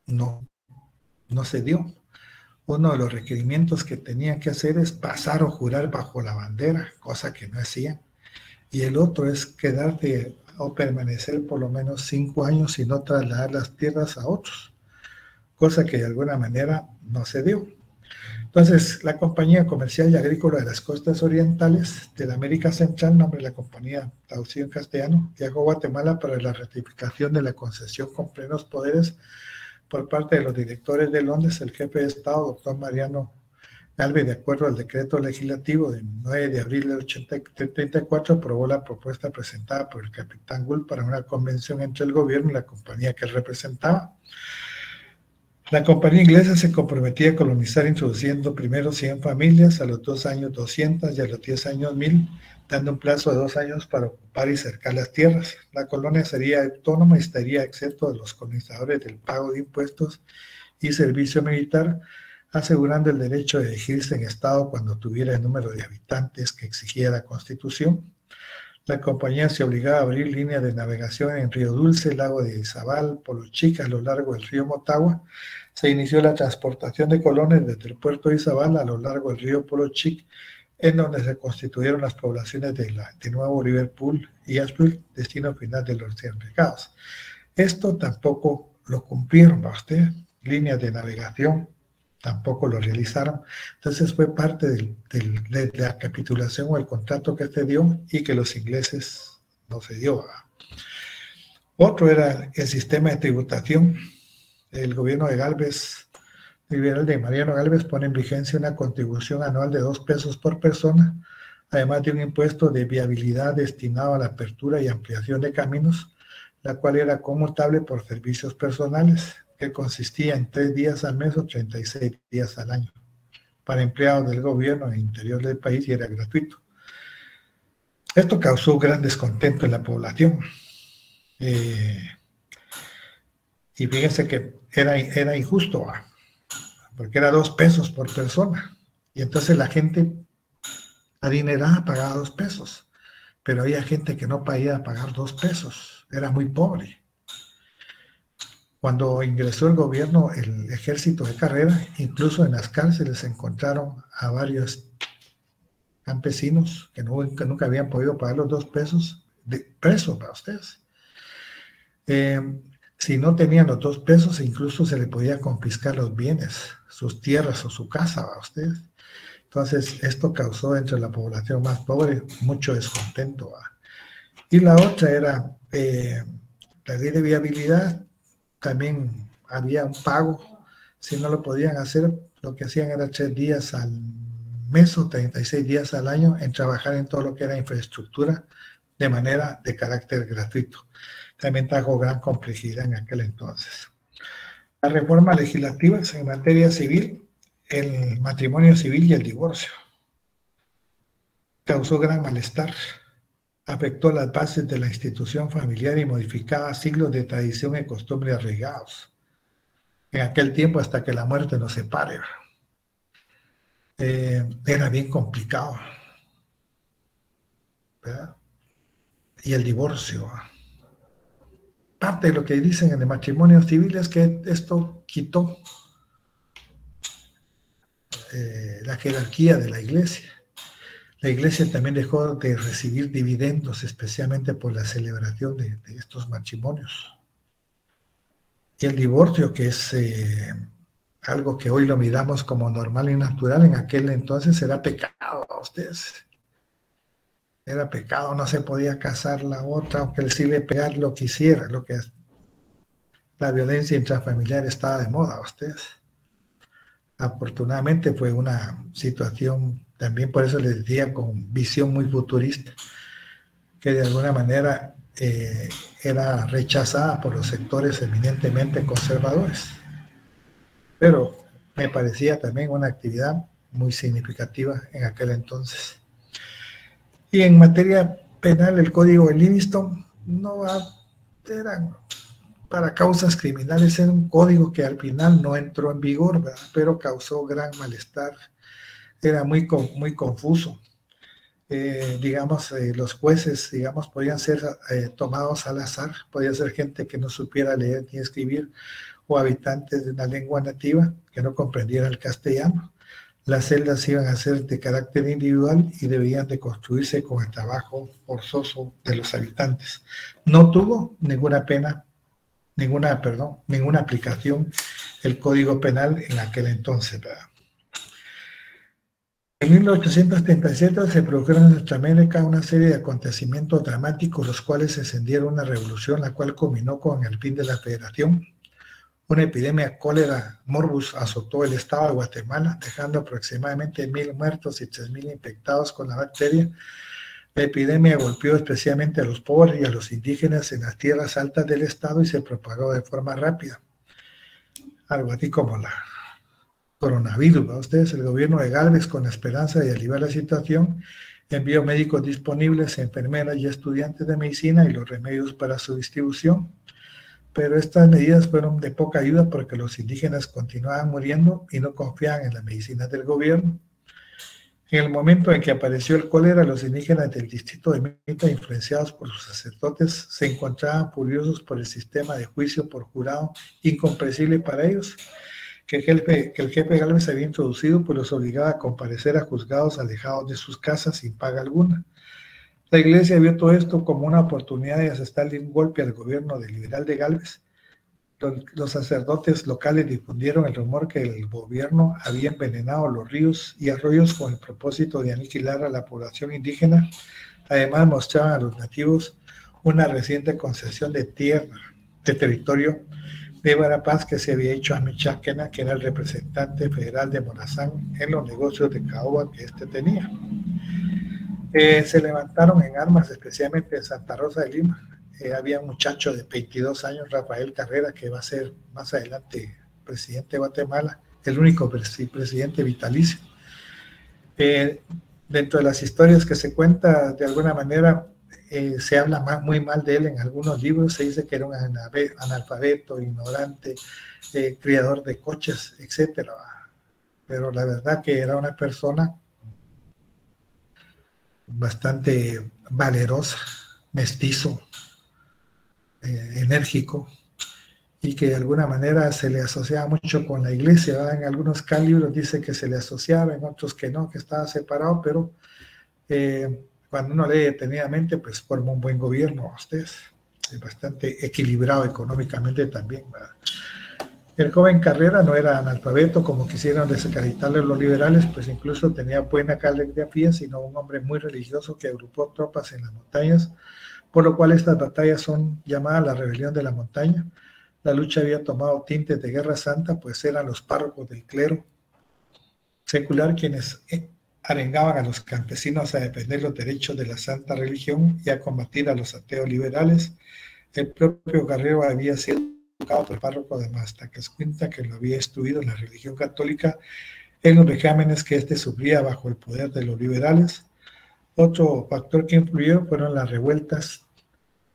no se dio. Uno de los requerimientos que tenían que hacer es pasar o jurar bajo la bandera, cosa que no hacían. Y el otro es quedarte o permanecer por lo menos 5 años y no trasladar las tierras a otros, cosa que de alguna manera no se dio. Entonces, la Compañía Comercial y Agrícola de las Costas Orientales de la América Central, nombre de la compañía traducido en castellano, viajó a Guatemala para la ratificación de la concesión con plenos poderes por parte de los directores de Londres, el jefe de Estado, doctor Mariano Gálvez, de acuerdo al decreto legislativo del 9 de abril del 34, aprobó la propuesta presentada por el capitán Gould para una convención entre el gobierno y la compañía que él representaba. La compañía inglesa se comprometía a colonizar introduciendo primero 100 familias, a los 2 años 200 y a los 10 años 1000, dando un plazo de 2 años para ocupar y cercar las tierras. La colonia sería autónoma y estaría exento de los colonizadores del pago de impuestos y servicio militar, asegurando el derecho de elegirse en estado cuando tuviera el número de habitantes que exigía la Constitución. La compañía se obligaba a abrir líneas de navegación en Río Dulce, Lago de Izabal, Polo Chica, a lo largo del río Motagua. Se inició la transportación de colones desde el puerto de Izabal a lo largo del río Polo Chic, en donde se constituyeron las poblaciones de Nuevo Liverpool y Asheville, destino final de los regados. Esto tampoco lo cumplieron, ¿va usted? Líneas de navegación tampoco lo realizaron. Entonces fue parte de la capitulación o el contrato que se dio y que los ingleses no se dio. Otro era el sistema de tributación. El gobierno de Gálvez, liberal de Mariano Gálvez, pone en vigencia una contribución anual de 2 pesos por persona, además de un impuesto de viabilidad destinado a la apertura y ampliación de caminos, la cual era conmutable por servicios personales, que consistía en 3 días al mes o 36 días al año. para empleados del gobierno en el interior del país y era gratuito. Esto causó gran descontento en la población. Y fíjense que era injusto, porque era 2 pesos por persona. Y entonces la gente adinerada pagaba 2 pesos. Pero había gente que no podía pagar 2 pesos. Era muy pobre. Cuando ingresó el gobierno, el ejército de carrera, incluso en las cárceles encontraron a varios campesinos que nunca habían podido pagar los 2 pesos de preso para ustedes. Si no tenían los 2 pesos, incluso se le podía confiscar los bienes, sus tierras o su casa a ustedes. Entonces, esto causó entre la población más pobre mucho descontento. Y la otra era la ley de viabilidad. También había un pago. Si no lo podían hacer, lo que hacían era 3 días al mes o 36 días al año en trabajar en todo lo que era infraestructura de manera de carácter gratuito. También trajo gran complejidad en aquel entonces. Las reformas legislativas en materia civil, el matrimonio civil y el divorcio. Causó gran malestar. Afectó las bases de la institución familiar y modificaba siglos de tradición y costumbre arraigados. En aquel tiempo, hasta que la muerte nos separe. Era bien complicado. ¿Verdad? Y el divorcio. Parte de lo que dicen en el matrimonio civil es que esto quitó la jerarquía de la iglesia. La iglesia también dejó de recibir dividendos, especialmente por la celebración de estos matrimonios. Y el divorcio, que es algo que hoy lo miramos como normal y natural, en aquel entonces era pecado a ustedes. Era pecado, no se podía casar la otra, aunque él sí le pegar lo que hiciera, la violencia intrafamiliar estaba de moda a ustedes. Afortunadamente fue una situación, también por eso les decía, con visión muy futurista, que de alguna manera era rechazada por los sectores eminentemente conservadores. Pero me parecía también una actividad muy significativa en aquel entonces. Y en materia penal, el Código de Livingston era para causas criminales, era un código que al final no entró en vigor, ¿verdad? Pero causó gran malestar. Era muy confuso. Los jueces, podían ser tomados al azar, podía ser gente que no supiera leer ni escribir, o habitantes de una lengua nativa que no comprendiera el castellano. Las celdas iban a ser de carácter individual y debían de construirse con el trabajo forzoso de los habitantes. No tuvo ninguna aplicación el Código Penal en aquel entonces, ¿verdad? En 1837 se produjeron en Norteamérica una serie de acontecimientos dramáticos, los cuales encendieron una revolución, la cual culminó con el fin de la Federación. Una epidemia de cólera morbus azotó el estado de Guatemala, dejando aproximadamente 1,000 muertos y 3,000 infectados con la bacteria. La epidemia golpeó especialmente a los pobres y a los indígenas en las tierras altas del estado y se propagó de forma rápida. Algo así como la coronavirus, ¿no? Ustedes, el gobierno de Gálvez, con la esperanza de aliviar la situación, envió médicos disponibles, enfermeras y estudiantes de medicina y los remedios para su distribución. Pero estas medidas fueron de poca ayuda porque los indígenas continuaban muriendo y no confiaban en las medicinas del gobierno. En el momento en que apareció el cólera, los indígenas del distrito de Mita, influenciados por sus sacerdotes, se encontraban furiosos por el sistema de juicio por jurado incomprensible para ellos, que el jefe Gálvez había introducido, pues los obligaba a comparecer a juzgados alejados de sus casas sin paga alguna. La iglesia vio todo esto como una oportunidad de asestarle un golpe al gobierno del liberal de Gálvez. Los sacerdotes locales difundieron el rumor que el gobierno había envenenado los ríos y arroyos con el propósito de aniquilar a la población indígena. Además, mostraban a los nativos una reciente concesión de tierra, de territorio de Barapaz que se había hecho a Michaquena, que era el representante federal de Morazán en los negocios de caoba que éste tenía. Se levantaron en armas, especialmente en Santa Rosa de Lima. Había un muchacho de 22 años, Rafael Carrera, que va a ser más adelante presidente de Guatemala, el único presidente vitalicio. Dentro de las historias que se cuenta, de alguna manera, se habla muy mal de él en algunos libros. Se dice que era un analfabeto, ignorante, criador de coches, etcétera. Pero la verdad que era una persona bastante valerosa, mestizo, enérgico, y que de alguna manera se le asociaba mucho con la iglesia, ¿verdad? En algunos libros dice que se le asociaba, en otros que no, que estaba separado, pero cuando uno lee detenidamente, pues forma un buen gobierno, ustedes, bastante equilibrado económicamente también, ¿verdad? El joven Carrera no era analfabeto, como quisieron desacreditarle los liberales, pues incluso tenía buena caligrafía, sino un hombre muy religioso que agrupó tropas en las montañas, por lo cual estas batallas son llamadas la rebelión de la montaña. La lucha había tomado tintes de guerra santa, pues eran los párrocos del clero secular quienes arengaban a los campesinos a defender los derechos de la santa religión y a combatir a los ateos liberales. El propio Carrera había sido educado por el párroco de Mastacascuintla, que lo había instruido en la religión católica en los vejámenes que éste sufría bajo el poder de los liberales. Otro factor que influyó fueron las revueltas,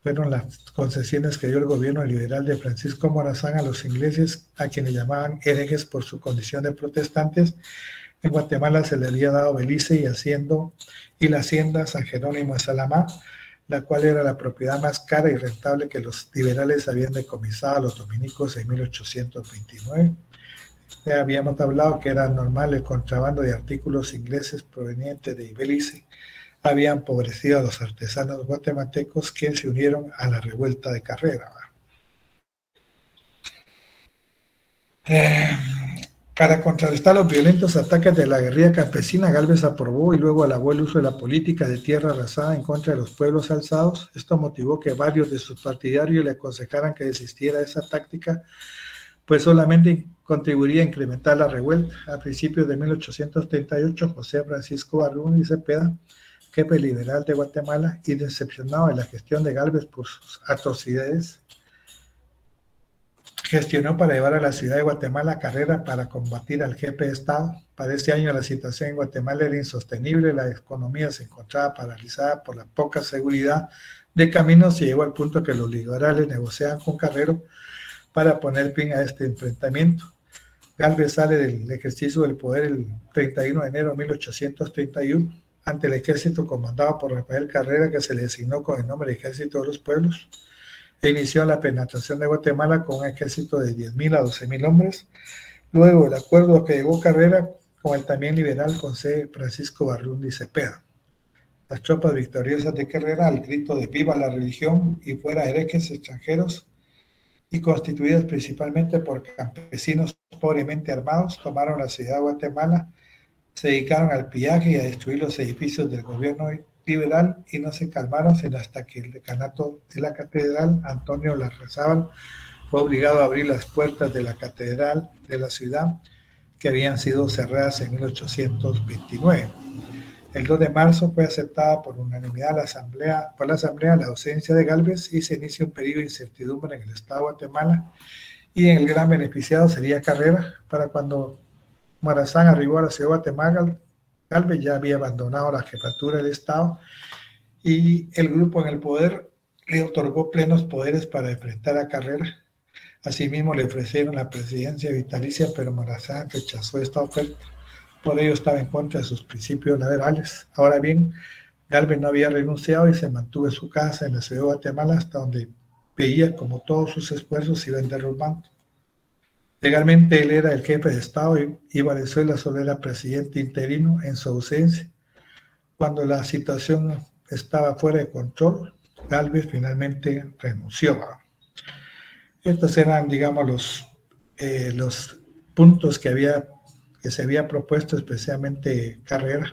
fueron las concesiones que dio el gobierno liberal de Francisco Morazán a los ingleses, a quienes llamaban herejes por su condición de protestantes. En Guatemala se le había dado Belice y la hacienda San Jerónimo de Salamá, la cual era la propiedad más cara y rentable que los liberales habían decomisado a los dominicos en 1829. Ya habíamos hablado que era normal el contrabando de artículos ingleses provenientes de Belice. Habían empobrecido a los artesanos guatemaltecos que se unieron a la revuelta de Carrera. Para contrarrestar los violentos ataques de la guerrilla campesina, Gálvez aprobó y luego alabó el uso de la política de tierra arrasada en contra de los pueblos alzados. Esto motivó que varios de sus partidarios le aconsejaran que desistiera de esa táctica, pues solamente contribuiría a incrementar la revuelta. A principios de 1838, José Francisco Barrún y Cepeda, jefe liberal de Guatemala, y decepcionado de la gestión de Gálvez por sus atrocidades, gestionó para llevar a la ciudad de Guatemala Carrera para combatir al jefe de Estado. Para ese año la situación en Guatemala era insostenible, la economía se encontraba paralizada por la poca seguridad de caminos y llegó al punto que los liberales negociaban con Carrera para poner fin a este enfrentamiento. Gálvez sale del ejercicio del poder el 31 de enero de 1831 ante el ejército comandado por Rafael Carrera, que se le designó con el nombre de Ejército de los Pueblos, e inició la penetración de Guatemala con un ejército de 10.000 a 12.000 hombres. Luego el acuerdo que llegó Carrera con el también liberal José Francisco Barrundi Cepeda. Las tropas victoriosas de Carrera, al grito de viva la religión y fuera herejes extranjeros, y constituidas principalmente por campesinos pobremente armados, tomaron la ciudad de Guatemala, se dedicaron al pillaje y a destruir los edificios del gobierno liberal y no se calmaron sino hasta que el decanato de la catedral, Antonio Larrazábal, fue obligado a abrir las puertas de la catedral de la ciudad que habían sido cerradas en 1829. El 2 de marzo fue aceptada por unanimidad la asamblea la ausencia de Gálvez y se inicia un periodo de incertidumbre en el estado de Guatemala, y en el gran beneficiado sería Carrera. Para cuando Morazán arribó a la ciudad de Guatemala, Gálvez ya había abandonado la jefatura del Estado y el grupo en el poder le otorgó plenos poderes para enfrentar a Carrera. Asimismo le ofrecieron la presidencia vitalicia, pero Morazán rechazó esta oferta. Por ello estaba en contra de sus principios liberales. Ahora bien, Gálvez no había renunciado y se mantuvo en su casa en la ciudad de Guatemala hasta donde veía como todos sus esfuerzos se iban derrumbando. Legalmente él era el jefe de Estado y Valenzuela solo era presidente interino en su ausencia. Cuando la situación estaba fuera de control, Gálvez finalmente renunció. Estos eran, digamos, los puntos que se había propuesto especialmente Carrera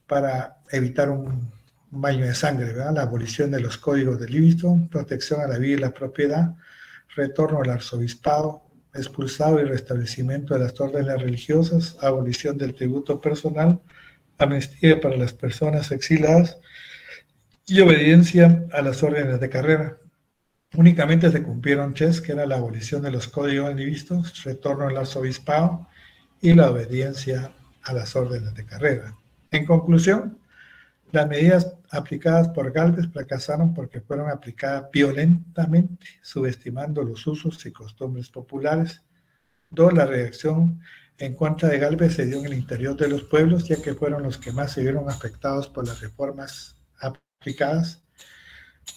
para evitar un baño de sangre, ¿verdad? La abolición de los códigos de Livingston, protección a la vida y la propiedad, retorno al arzobispado expulsado y restablecimiento de las órdenes religiosas, abolición del tributo personal, amnistía para las personas exiliadas y obediencia a las órdenes de Carrera. Únicamente se cumplieron tres, que era la abolición de los códigos de Livingston, retorno al arzobispado y la obediencia a las órdenes de carrera. En conclusión, las medidas aplicadas por Gálvez fracasaron porque fueron aplicadas violentamente, subestimando los usos y costumbres populares. 2. La reacción en contra de Gálvez se dio en el interior de los pueblos, ya que fueron los que más se vieron afectados por las reformas aplicadas.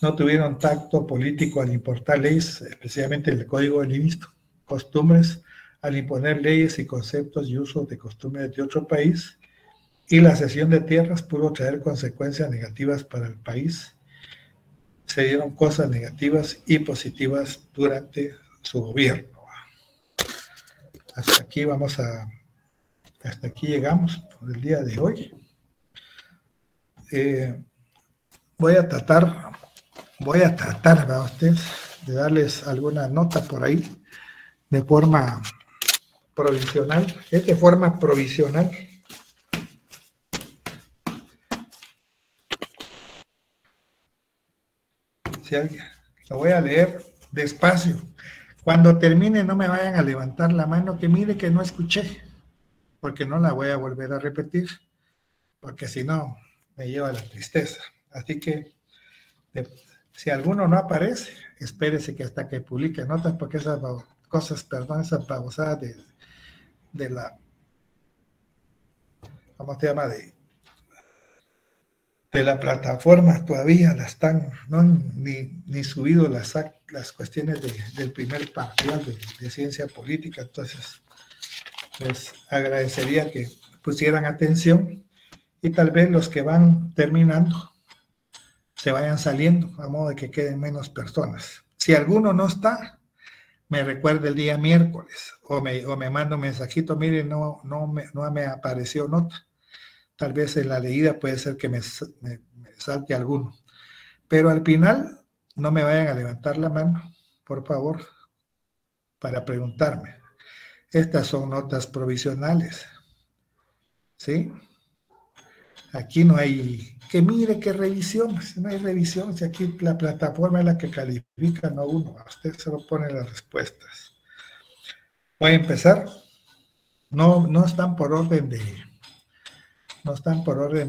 No tuvieron tacto político al importar leyes, especialmente el Código de Livisto, costumbres al imponer leyes y conceptos y usos de costumbres de otro país, y la cesión de tierras pudo traer consecuencias negativas para el país. Se dieron cosas negativas y positivas durante su gobierno. Hasta aquí llegamos por el día de hoy. Voy a tratar, ¿verdad, ustedes, de darles alguna nota por ahí de forma provisional. Es de forma provisional. Si alguien, lo voy a leer despacio. Cuando termine, no me vayan a levantar la mano, que mire que no escuché, porque no la voy a volver a repetir, porque si no, me lleva a la tristeza. Así que, si alguno no aparece, espérese que hasta que publique notas, porque esas cosas, perdón, esas babosadas de la, ¿cómo se llama? De la plataforma todavía la están, no han ni subido las cuestiones del primer parcial de ciencia política. Entonces, les agradecería que pusieran atención y tal vez los que van terminando se vayan saliendo a modo de que queden menos personas. Si alguno no está, me recuerda el día miércoles o me manda un mensajito, mire, no me apareció nota. Tal vez en la leída puede ser que me salte alguno. Pero al final, no me vayan a levantar la mano, por favor, para preguntarme. Estas son notas provisionales. ¿Sí? Aquí no hay, que mire qué revisión, no hay revisión, si aquí la plataforma es la que califica, no uno. A usted se lo pone las respuestas. Voy a empezar. No están por orden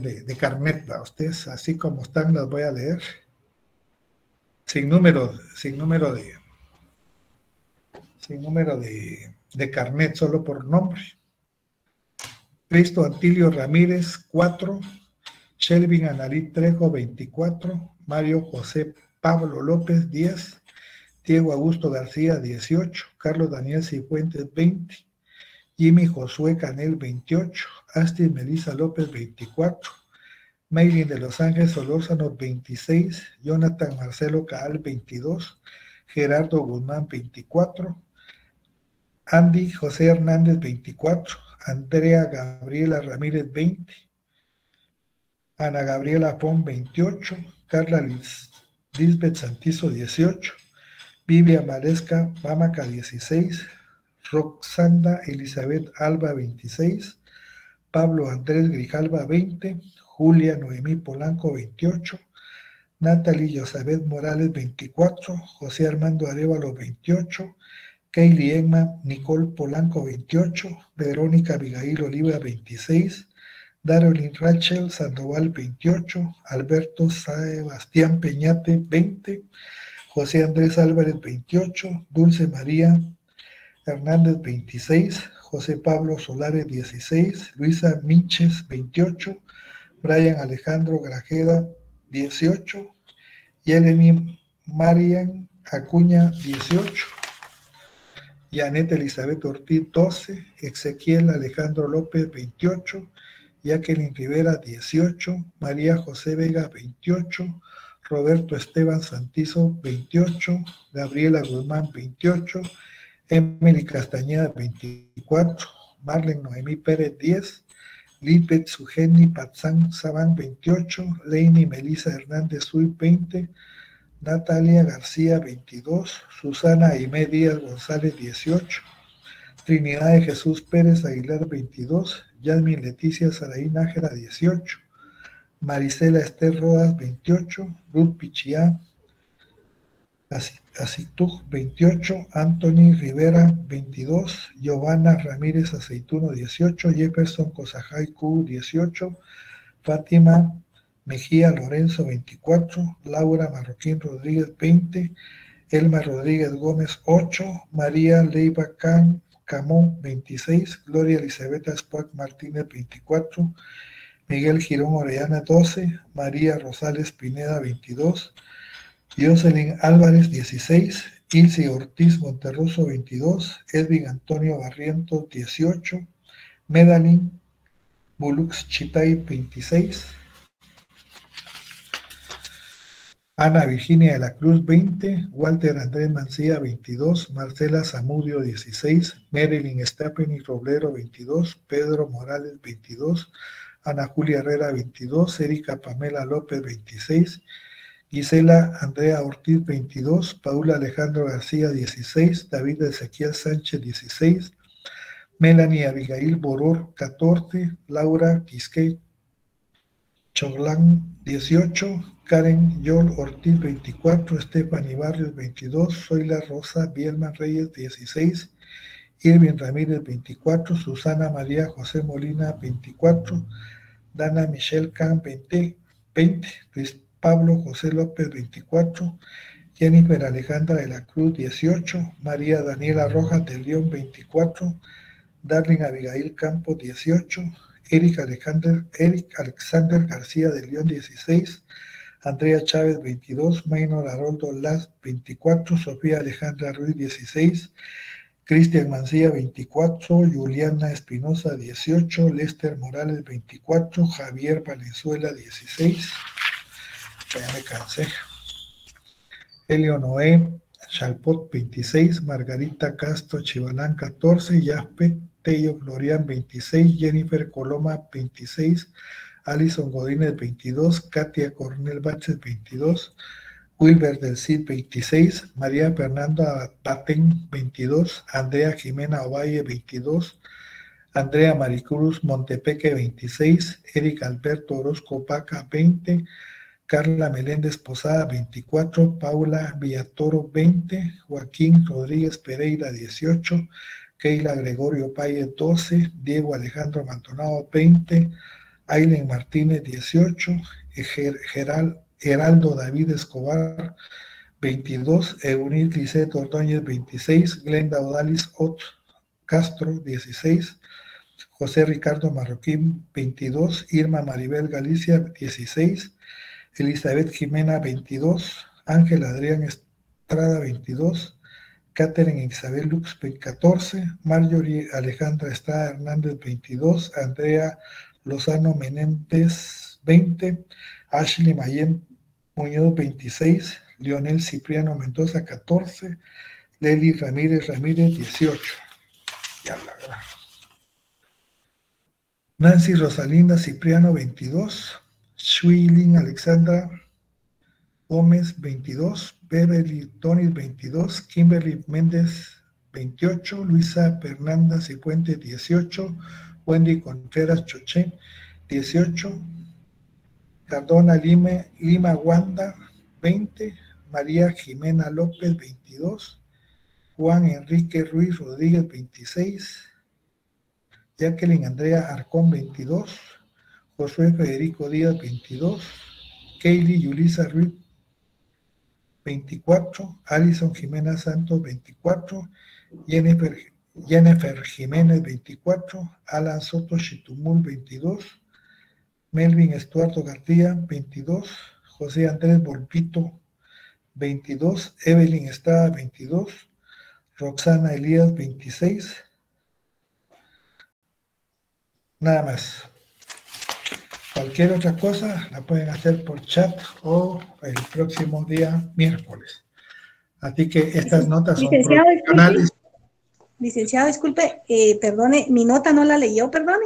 de carnet, a ustedes, así como están, las voy a leer. Sin número de carnet, solo por nombre. Cristo Antilio Ramírez, 4. Shelvin Anarit Trejo, 24. Mario José Pablo López, 10. Diego Augusto García, 18. Carlos Daniel Cifuentes, 20. Jimmy Josué Canel, 28. Astrid Melissa López, 24. Maylin de Los Ángeles Solórzano, 26. Jonathan Marcelo Caal, 22. Gerardo Guzmán, 24. Andy José Hernández, 24. Andrea Gabriela Ramírez, 20. Ana Gabriela Pon, 28. Carla Lisbeth Santizo, 18. Biblia Malesca Mamaca, 16. Roxanda Elizabeth Alba, 26. Pablo Andrés Grijalva, 20. Julia Noemí Polanco, 28. Natalie Yosabeth Morales, 24. José Armando Arevalo, 28. Kaylee Emma Nicole Polanco, 28. Verónica Abigail Oliva, 26. Darolyn Rachel Sandoval, 28. Alberto Sebastián Peñate, 20. José Andrés Álvarez, 28. Dulce María Hernández, 26. José Pablo Solares, 16. Luisa Minches, 28. Brian Alejandro Grajeda, 18. Yeleni Marian Acuña, 18. Janet Elizabeth Ortiz, 12. Ezequiel Alejandro López, 28. Jacqueline Rivera, 18. María José Vega, 28. Roberto Esteban Santizo, 28. Gabriela Guzmán, 28. Emily Castañeda, 24. Marlene Noemí Pérez, 10. Lisbeth Sugeni Patzán Sabán, 28. Leini Melissa Hernández Suy, 20. Natalia García, 22. Susana Aimé Díaz González, 18. Trinidad de Jesús Pérez Aguilar, 22. Yasmin Leticia Saraí Nájera, 18. Marisela Esther Rodas, 28. Ruth Pichiá Acitug 28, Anthony Rivera 22, Giovanna Ramírez Aceituno 18, Jefferson Cosajay Q 18, Fátima Mejía Lorenzo 24, Laura Marroquín Rodríguez 20, Elma Rodríguez Gómez 8, María Leiva Camón 26, Gloria Elizabeth Spack Martínez 24, Miguel Girón Orellana 12, María Rosales Pineda 22, Jocelyn Álvarez 16, Ilse Ortiz Monterroso 22, Edwin Antonio Barrientos 18, Medalín Bulux Chitay 26, Ana Virginia de la Cruz 20, Walter Andrés Mancilla 22, Marcela Zamudio 16, Marilyn Stephanie Roblero 22, Pedro Morales 22, Ana Julia Herrera 22, Erika Pamela López 26, Gisela Andrea Ortiz 22, Paula Alejandro García 16, David Ezequiel Sánchez 16, Melanie Abigail Boror 14, Laura Quisquey Choglán 18, Karen Yol Ortiz 24, Stephanie Barrios 22, Zoila Rosa Bielman Reyes 16, Irving Ramírez 24, Susana María José Molina 24, Dana Michelle Can 20, Luis Pablo José López 24, Jennifer Alejandra de la Cruz 18, María Daniela Rojas de León 24, Darling Abigail Campos 18, Eric Alexander García de León 16, Andrea Chávez 22, Maynor Haroldo Las 24, Sofía Alejandra Ruiz 16, Cristian Mancilla 24, Juliana Espinosa 18, Lester Morales 24, Javier Valenzuela 16, ya me cansé, Elio Noé Chalpot 26, Margarita Castro Chivalán 14, Yaspe Tello Glorian 26, Jennifer Coloma 26, Alison Godínez 22, Katia Cornel Baches 22, Wilber del Cid 26, María Fernanda Patén 22, Andrea Jimena Ovalle 22, Andrea Maricruz Montepeque 26, Eric Alberto Orozco Paca 20, Carla Meléndez Posada 24, Paula Villatoro 20, Joaquín Rodríguez Pereira 18, Keila Gregorio Paye 12, Diego Alejandro Maldonado 20, Aileen Martínez 18, Geraldo David Escobar 22, Eunice Lisset Ordóñez 26, Glenda Odalis Ot Castro 16, José Ricardo Marroquín 22, Irma Maribel Galicia 16, Elizabeth Jimena 22, Ángel Adrián Estrada 22, Catherine Isabel Lux 14, Marjorie Alejandra Estrada Hernández 22, Andrea Lozano Menéndez 20, Ashley Mayen Muñoz 26, Leonel Cipriano Mendoza 14, Leli Ramírez 18. Ya la verdad. Nancy Rosalinda Cipriano 22, Shuilin Alexandra Gómez 22, Beverly Tonis 22, Kimberly Méndez 28, Luisa Fernanda Cifuentes 18, Wendy Contreras Choché 18, Cardona Lima Wanda 20, María Jimena López 22, Juan Enrique Ruiz Rodríguez 26, Jacqueline Andrea Arcón 22, Josué Federico Díaz 22, Kaylee Yulisa Ruiz 24, Alison Jimena Santos 24, Jennifer Jiménez 24, Alan Soto Chitumul 22, Melvin Estuardo García 22, José Andrés Volpito 22, Evelyn Estrada 22, Roxana Elías 26. Nada más. Cualquier otra cosa la pueden hacer por chat o el próximo día miércoles. Así que estas notas son profesionales. Licenciado, disculpe, perdone, mi nota no la leyó, perdone.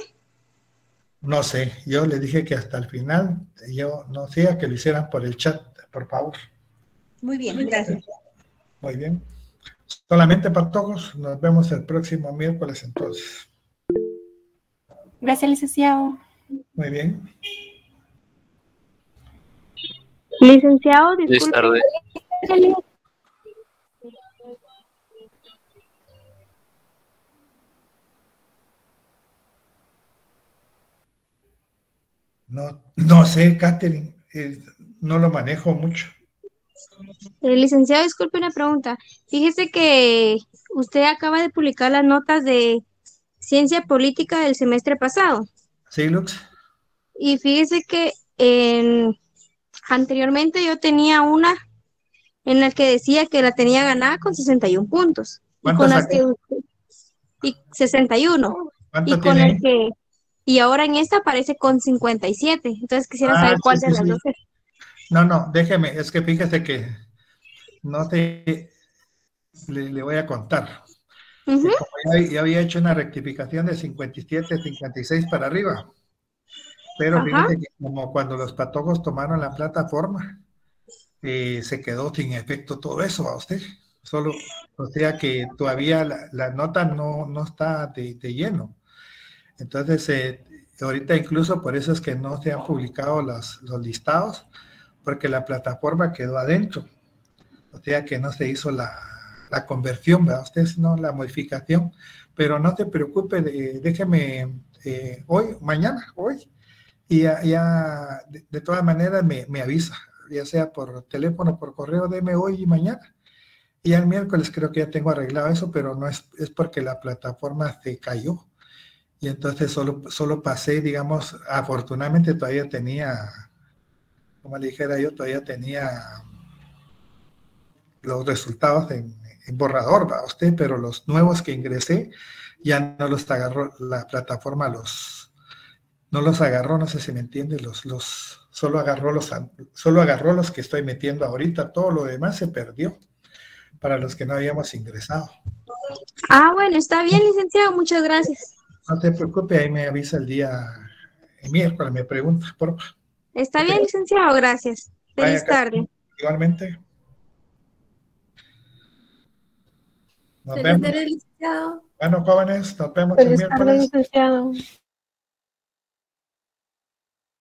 No sé, yo le dije que hasta el final, yo no sé, que lo hicieran por el chat, por favor. Muy bien, gracias. Muy bien. Solamente para todos, nos vemos el próximo miércoles entonces. Gracias, licenciado. Muy bien. Licenciado, disculpe. No sé, Catherine, no lo manejo mucho. Licenciado, disculpe una pregunta. Fíjese que usted acaba de publicar las notas de ciencia política del semestre pasado. ¿Sí, Lux? Y fíjese que anteriormente yo tenía una en la que decía que la tenía ganada con 61 puntos. Y con las que 61. ¿Cuánto Y con tiene? el que y ahora en esta aparece con 57. Entonces quisiera saber cuál de las dos es. No, déjeme, es que fíjese que no le voy a contar. Ujú. Como ya había hecho una rectificación de 57, 56 para arriba. Pero Ajá. fíjese que como cuando los patojos tomaron la plataforma, se quedó sin efecto todo eso a usted. Solo, o sea que todavía la nota no está de lleno. Entonces, ahorita incluso por eso es que no se han publicado los listados, porque la plataforma quedó adentro. O sea que no se hizo la conversión, ¿verdad? Usted no la modificación. Pero no te preocupe, déjeme hoy. Y ya de todas maneras me avisa, ya sea por teléfono, por correo, deme hoy y mañana. Y el miércoles creo que ya tengo arreglado eso, pero no es porque la plataforma se cayó. Y entonces solo pasé, digamos, afortunadamente todavía tenía, como le dijera yo, todavía tenía los resultados en borrador, ¿va usted? Pero los nuevos que ingresé ya no los agarró la plataforma, no los agarró, no sé si me entiende, solo agarró los que estoy metiendo ahorita, todo lo demás se perdió para los que no habíamos ingresado. Bueno, está bien, licenciado, muchas gracias. No te preocupes, ahí me avisa el miércoles, me pregunta, por favor. Está bien, licenciado, gracias. Feliz tarde. Igualmente. Nos Feliz vemos. tarde, licenciado. Bueno, jóvenes, nos vemos el Feliz tarde, miércoles. licenciado.